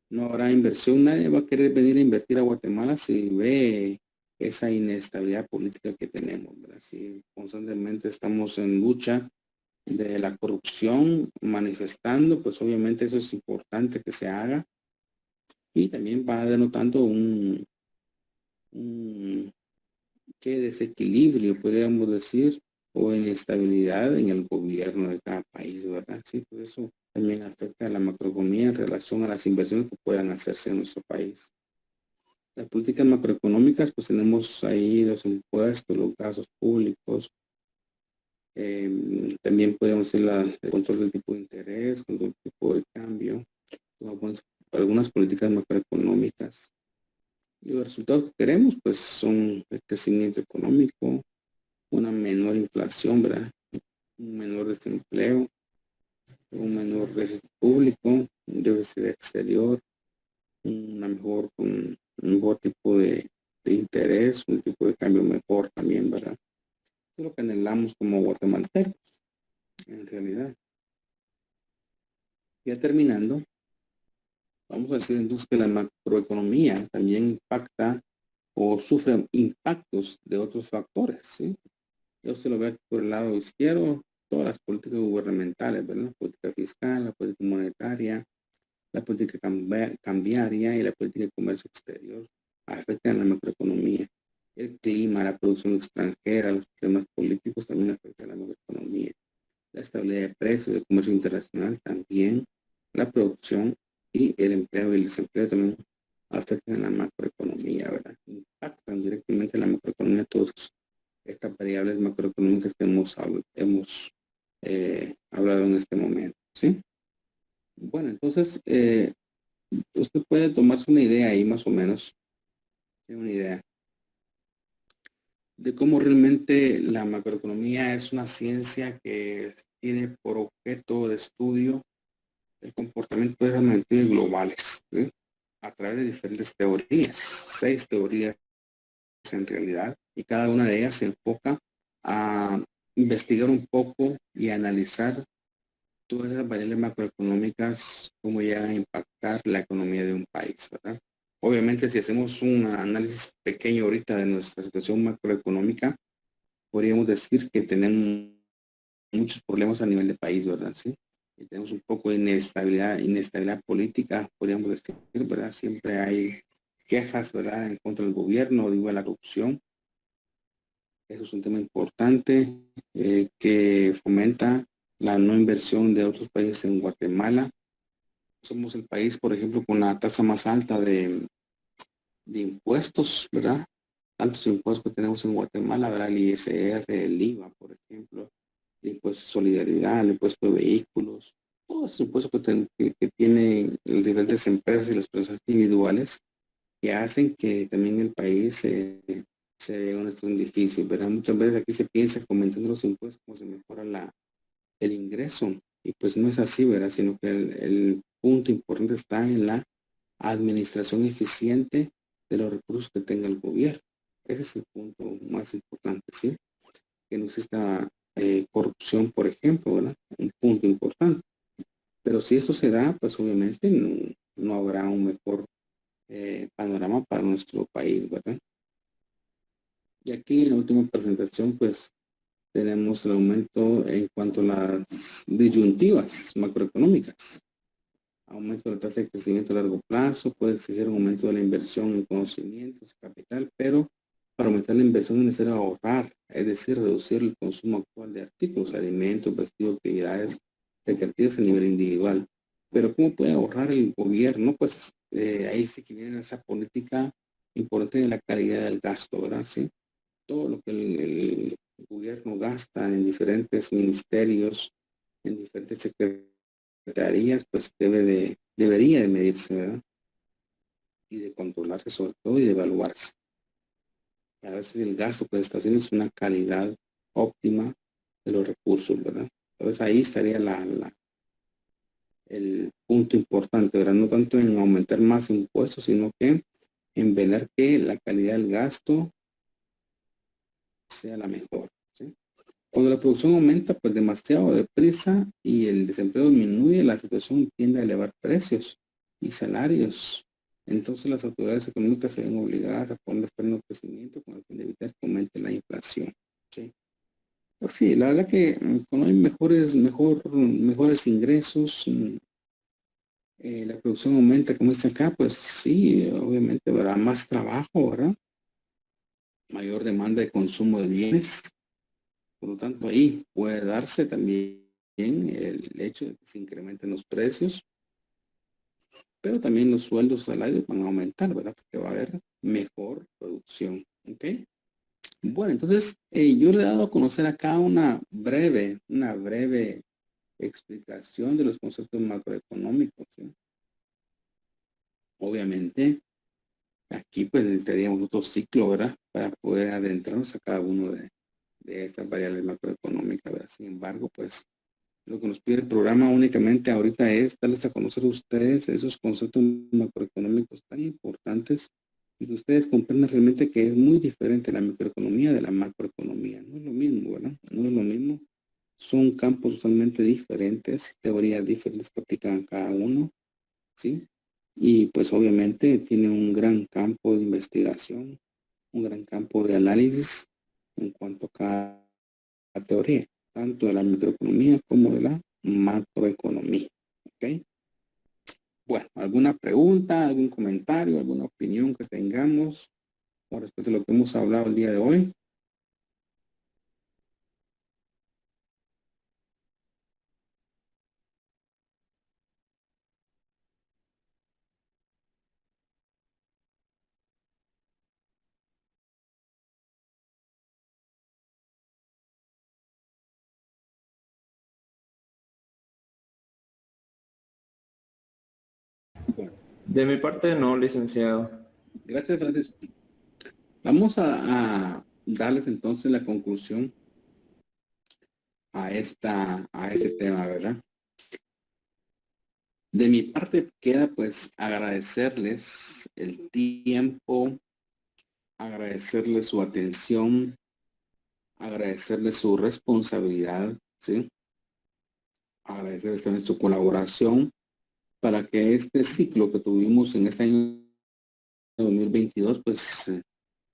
No habrá inversión, nadie va a querer venir a invertir a Guatemala si ve esa inestabilidad política que tenemos, ¿verdad? Si constantemente estamos en lucha de la corrupción manifestando, pues obviamente eso es importante que se haga y también va denotando un ¿qué? Desequilibrio, podríamos decir, o inestabilidad en el gobierno de cada país, ¿verdad? Sí, pues eso también afecta a la macroeconomía en relación a las inversiones que puedan hacerse en nuestro país. Las políticas macroeconómicas, pues tenemos ahí los impuestos, los gastos públicos, también podemos decir el control del tipo de interés, control del tipo de cambio, algunas políticas macroeconómicas. Y los resultados que queremos, pues son el crecimiento económico, una menor inflación, ¿verdad? Un menor desempleo, un menor déficit público, un déficit exterior, un mejor tipo de interés, un tipo de cambio mejor también, ¿verdad? Es lo que anhelamos como guatemaltecos, en realidad. Ya terminando, vamos a decir entonces que la macroeconomía también impacta o sufre impactos de otros factores, ¿sí? Yo se lo veo por el lado izquierdo, todas las políticas gubernamentales, ¿verdad? La política fiscal, la política monetaria, la política cambiaria y la política de comercio exterior afectan a la macroeconomía. El clima, la producción extranjera, los temas políticos también afectan a la macroeconomía. La estabilidad de precios, el comercio internacional también, la producción y el empleo y el desempleo también afectan a la macroeconomía, ¿verdad? Impactan directamente a la macroeconomía todas estas variables macroeconómicas que hemos hablado en este momento, ¿sí? Bueno, entonces, usted puede tomarse una idea ahí más o menos, una idea de cómo realmente la macroeconomía es una ciencia que tiene por objeto de estudio el comportamiento de las magnitudes globales, ¿sí? A través de diferentes teorías, 6 teorías en realidad, y cada una de ellas se enfoca a investigar un poco y analizar todas esas variables macroeconómicas, cómo llegan a impactar la economía de un país, ¿verdad? Obviamente, si hacemos un análisis pequeño ahorita de nuestra situación macroeconómica, podríamos decir que tenemos muchos problemas a nivel de país, ¿verdad? Sí. Y tenemos un poco de inestabilidad política, podríamos decir, ¿verdad? Siempre hay quejas, ¿verdad? En contra del gobierno, digo, de la corrupción. Eso es un tema importante que fomenta la no inversión de otros países en Guatemala. Somos el país, por ejemplo, con la tasa más alta de impuestos, ¿verdad? Tantos impuestos que tenemos en Guatemala, ¿verdad? El ISR, el IVA, por ejemplo, el impuesto de solidaridad, el impuesto de vehículos, todos esos impuestos que tienen las diferentes empresas y las personas individuales que hacen que también el país se vea una situación difícil, ¿verdad? Muchas veces aquí se piensa que aumentando los impuestos como se mejora el ingreso, y pues no es así, ¿verdad? Sino que el punto importante está en la administración eficiente de los recursos que tenga el gobierno. Ese es el punto más importante, ¿sí? Que no exista corrupción, por ejemplo, ¿verdad? Un punto importante. Pero si eso se da, pues obviamente no habrá un mejor panorama para nuestro país, ¿verdad? Y aquí en la última presentación, pues tenemos el aumento en cuanto a las disyuntivas macroeconómicas. Aumento de la tasa de crecimiento a largo plazo puede exigir un aumento de la inversión en conocimientos y capital, pero para aumentar la inversión es necesario ahorrar, es decir, reducir el consumo actual de artículos, alimentos, vestidos, actividades recreativas a nivel individual. Pero ¿cómo puede ahorrar el gobierno? Pues ahí sí que viene esa política importante de la calidad del gasto, ¿verdad? ¿Sí? Todo lo que el gobierno gasta en diferentes ministerios, en diferentes secretarías, pues debería de medirse, ¿verdad? Y de controlarse sobre todo y de evaluarse. A veces el gasto que se está haciendo es una calidad óptima de los recursos, ¿verdad? Entonces ahí estaría el punto importante, ¿verdad? No tanto en aumentar más impuestos, sino que en velar que la calidad del gasto sea la mejor, ¿sí? Cuando la producción aumenta pues demasiado deprisa y el desempleo disminuye, la situación tiende a elevar precios y salarios Entonces las autoridades económicas se ven obligadas a poner freno al crecimiento con el fin de evitar que aumente la inflación. ¿Sí? Pues sí, la verdad que cuando hay mejores ingresos, la producción aumenta, como dice acá, pues sí, obviamente habrá más trabajo, ¿verdad? Mayor demanda de consumo de bienes. Por lo tanto, ahí puede darse también el hecho de que se incrementen los precios, pero también los sueldos, salarios van a aumentar, ¿verdad? Porque va a haber mejor producción, ¿ok? Bueno, entonces yo le he dado a conocer acá una breve explicación de los conceptos macroeconómicos, ¿sí? Obviamente, aquí pues necesitaríamos otro ciclo, ¿verdad? Para poder adentrarnos a cada uno de estas variables macroeconómicas, ¿verdad? Sin embargo, pues lo que nos pide el programa únicamente ahorita es darles a conocer a ustedes esos conceptos macroeconómicos tan importantes y que ustedes comprendan realmente que es muy diferente la microeconomía de la macroeconomía. No es lo mismo, ¿verdad? No es lo mismo. Son campos totalmente diferentes, teorías diferentes que aplican a cada uno, ¿sí? Y pues obviamente tiene un gran campo de investigación, un gran campo de análisis en cuanto a cada teoría, tanto de la microeconomía como de la macroeconomía. ¿Ok? Bueno, ¿alguna pregunta, algún comentario, alguna opinión que tengamos con respecto a lo que hemos hablado el día de hoy? Bueno, De mi parte, no, licenciado. gracias, Francisco. Vamos a darles entonces la conclusión a ese tema, ¿verdad? De mi parte queda pues agradecerles el tiempo, agradecerles su atención, agradecerles su responsabilidad, ¿sí? Agradecerles también su colaboración para que este ciclo que tuvimos en este año 2022, pues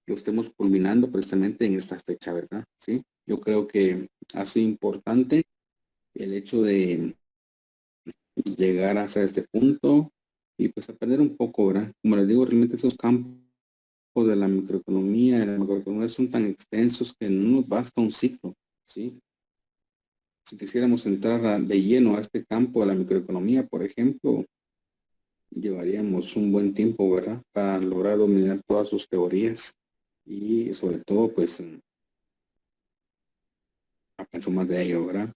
lo estemos culminando precisamente en esta fecha, ¿verdad? ¿Sí? Yo creo que ha sido importante el hecho de llegar hasta este punto y pues aprender un poco, ¿verdad? Como les digo, realmente esos campos de la microeconomía, de la macroeconomía son tan extensos que no nos basta un ciclo, ¿sí? Si quisiéramos entrar de lleno a este campo de la microeconomía, por ejemplo, llevaríamos un buen tiempo, ¿verdad? Para lograr dominar todas sus teorías y sobre todo, pues, aprender más de ello, ¿verdad?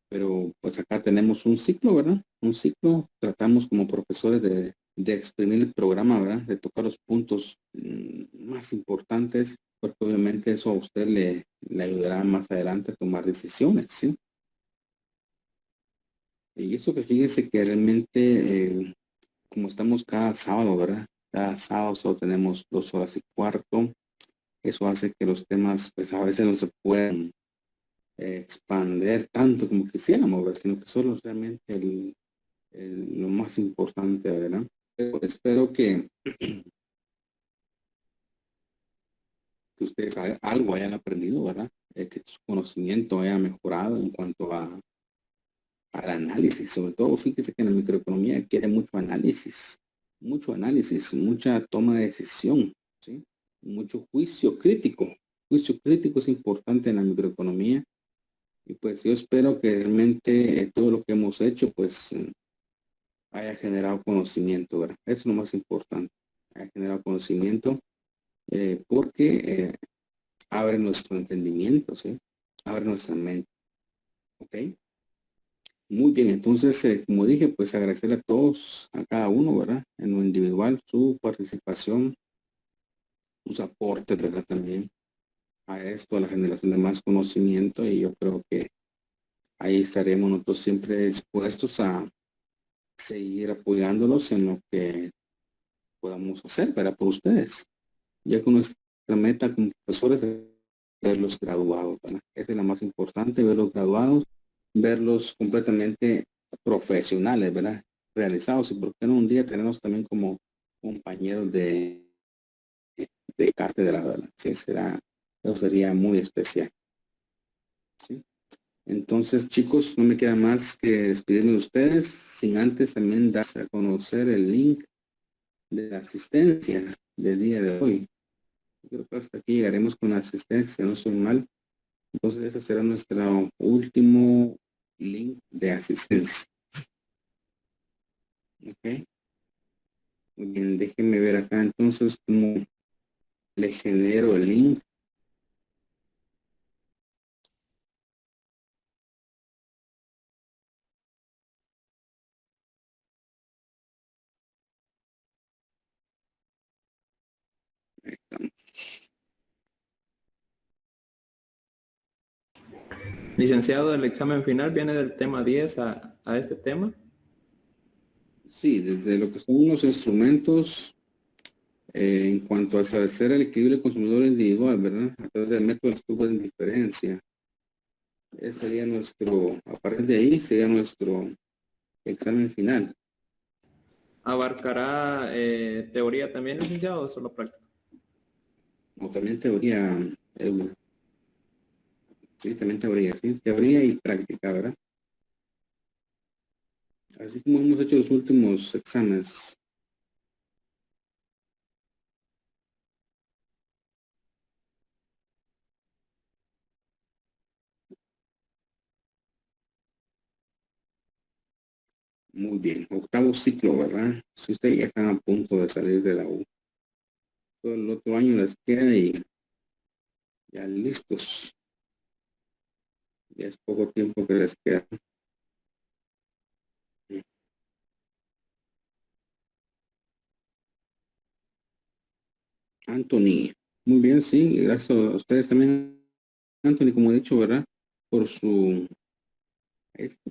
Pero pues acá tenemos un ciclo, ¿verdad? Un ciclo, tratamos como profesores de exprimir el programa, ¿verdad? De tocar los puntos más importantes, porque obviamente eso a usted le ayudará más adelante a tomar decisiones, ¿sí? Y eso que fíjese que realmente, como estamos cada sábado, ¿verdad? Cada sábado solo tenemos 2 horas y cuarto. Eso hace que los temas, pues a veces no se puedan expander tanto como quisiéramos, ¿verdad? Sino que solo realmente lo más importante, ¿verdad? Pero espero que ustedes algo hayan aprendido, ¿verdad? Que su conocimiento haya mejorado en cuanto al análisis. Sobre todo, fíjese que en la microeconomía quiere mucho análisis, mucha toma de decisión, ¿sí? Mucho juicio crítico. Juicio crítico es importante en la microeconomía. Y pues yo espero que realmente todo lo que hemos hecho, pues haya generado conocimiento, ¿verdad? Eso es lo más importante. Haya generado conocimiento porque abre nuestro entendimiento, ¿sí? Abre nuestra mente, ¿ok? Muy bien, entonces, como dije, pues agradecerle a todos, a cada uno, ¿verdad? En lo individual, su participación, sus aportes, ¿verdad? También a esto, a la generación de más conocimiento y yo creo que ahí estaremos nosotros siempre dispuestos a seguir apoyándolos en lo que podamos hacer, ¿verdad? Por ustedes, ya con nuestra meta como profesores es verlos graduados, ¿verdad? Esa es la más importante, verlos graduados, verlos completamente profesionales, ¿verdad? realizados y por qué no un día tenemos también como compañeros de cátedra, ¿verdad? Sí, eso sería muy especial. ¿Sí? Entonces, chicos, no me queda más que despedirme de ustedes, sin antes también darse a conocer el link de la asistencia del día de hoy. Creo que hasta aquí llegaremos con la asistencia, si no estoy mal. Entonces, ese será nuestro último link de asistencia. Ok. Muy bien, déjenme ver acá entonces cómo le genero el link. Ahí estamos. Licenciado, el examen final viene del tema 10 a este tema. Sí, desde lo que son los instrumentos en cuanto a establecer el equilibrio del consumidor individual, ¿verdad? A través del método de las curvas de indiferencia. Ese sería nuestro, a partir de ahí sería nuestro examen final. ¿Abarcará teoría también, licenciado, o solo práctica? O también teoría, sí, también teoría, sí, teoría y práctica, ¿verdad? Así como hemos hecho los últimos exámenes. Muy bien, octavo ciclo, ¿verdad? Si ustedes ya están a punto de salir de la U. Todo el otro año les queda y ya listos. Ya es poco tiempo que les queda. Anthony, muy bien, sí, gracias a ustedes también, Anthony, como he dicho, ¿verdad? Por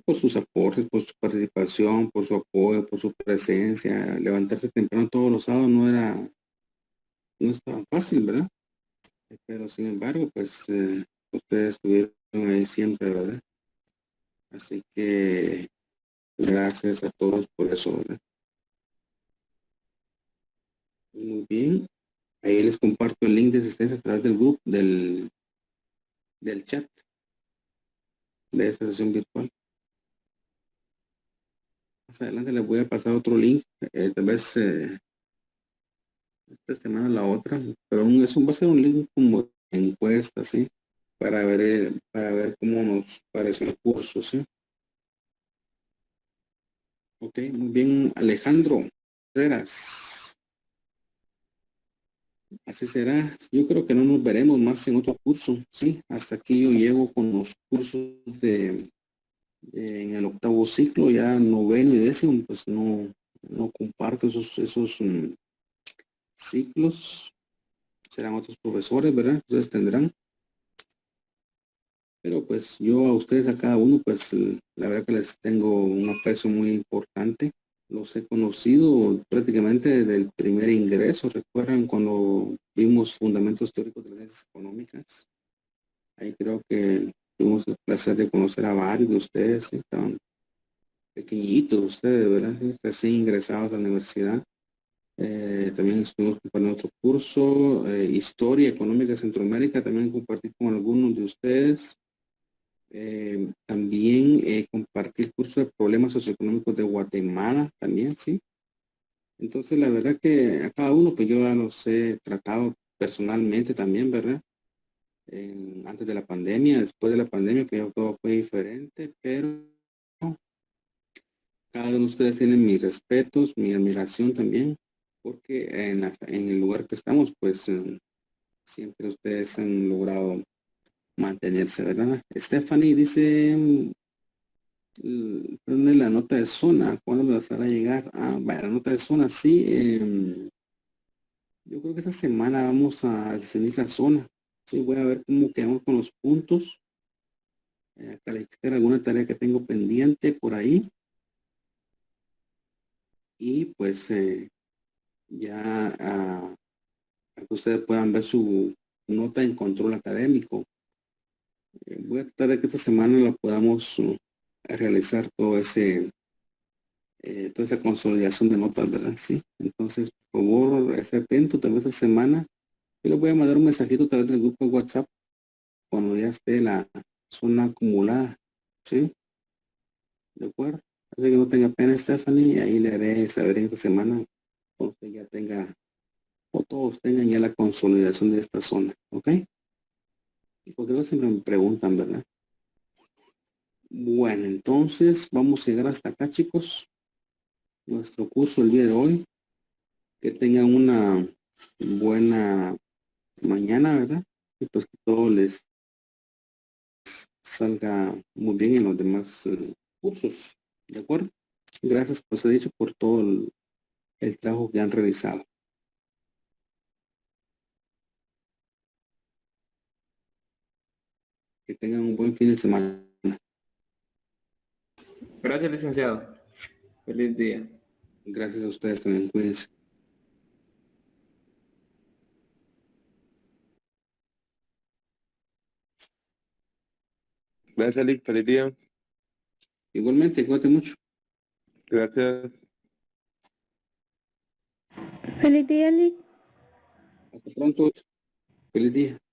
por sus aportes, por su participación, por su apoyo, por su presencia. Levantarse temprano todos los sábados no es tan fácil, ¿verdad? Pero sin embargo, pues ustedes estuvieron ahí siempre, ¿verdad? Así que gracias a todos por eso, ¿verdad? Muy bien. Ahí les comparto el link de asistencia a través del grupo, del chat de esta sesión virtual. Más adelante les voy a pasar otro link, tal vez esta semana la otra, pero eso va a ser un link como de encuesta, ¿sí? Para ver cómo nos parece el curso, ¿sí? Ok, muy bien, Alejandro Heras. Así será. Yo creo que no nos veremos más en otro curso, ¿sí? Hasta aquí yo llego con los cursos en el octavo ciclo, ya noveno y décimo, pues no comparto esos ciclos. Serán otros profesores, ¿verdad? Ustedes tendrán. Pero pues yo a ustedes, a cada uno, pues la verdad que les tengo un aprecio muy importante. Los he conocido prácticamente desde el primer ingreso. ¿Recuerdan cuando vimos fundamentos teóricos de las ciencias económicas? Ahí creo que tuvimos el placer de conocer a varios de ustedes. ¿Sí? Estaban pequeñitos ustedes, ¿verdad? Sí, recién ingresados a la universidad. También estuvimos compartiendo otro curso, Historia Económica de Centroamérica. También compartí con algunos de ustedes. También compartí el curso de Problemas Socioeconómicos de Guatemala, también, sí. Entonces, la verdad que a cada uno, pues yo ya los he tratado personalmente también, ¿verdad? Antes de la pandemia, después de la pandemia, pues ya todo fue diferente, pero cada uno de ustedes tiene mis respetos, mi admiración también, porque en el lugar que estamos, pues siempre ustedes han logrado mantenerse, ¿verdad? Stephanie dice, ponle la nota de zona, ¿cuándo las hará llegar? Ah, vaya, la nota de zona, sí. Yo creo que esta semana vamos a definir la zona. Sí, voy a ver cómo quedamos con los puntos. Calificar alguna tarea que tengo pendiente por ahí. Y pues ya a que ustedes puedan ver su nota en control académico. Voy a tratar de que esta semana la podamos realizar todo toda esa consolidación de notas, ¿verdad? Sí. Entonces, por favor, esté atento, tal vez esta semana. Yo le voy a mandar un mensajito a través del grupo de WhatsApp cuando ya esté la zona acumulada, ¿sí? ¿De acuerdo? Así que no tenga pena, Stephanie, ahí le haré saber esta semana cuando usted ya tenga, o todos tengan ya la consolidación de esta zona, ¿ok? Y porque no siempre me preguntan, ¿verdad? Bueno, entonces vamos a llegar hasta acá, chicos. Nuestro curso el día de hoy. Que tengan una buena mañana, ¿verdad? Y pues que todo les salga muy bien en los demás cursos, ¿de acuerdo? Gracias, pues he dicho, por todo el trabajo que han realizado. Que tengan un buen fin de semana. Gracias, licenciado. Feliz día. Gracias a ustedes también, cuídense. Gracias, Lick. Feliz día. Igualmente, cuídate mucho. Gracias. Feliz día, Lick. Hasta pronto. Feliz día.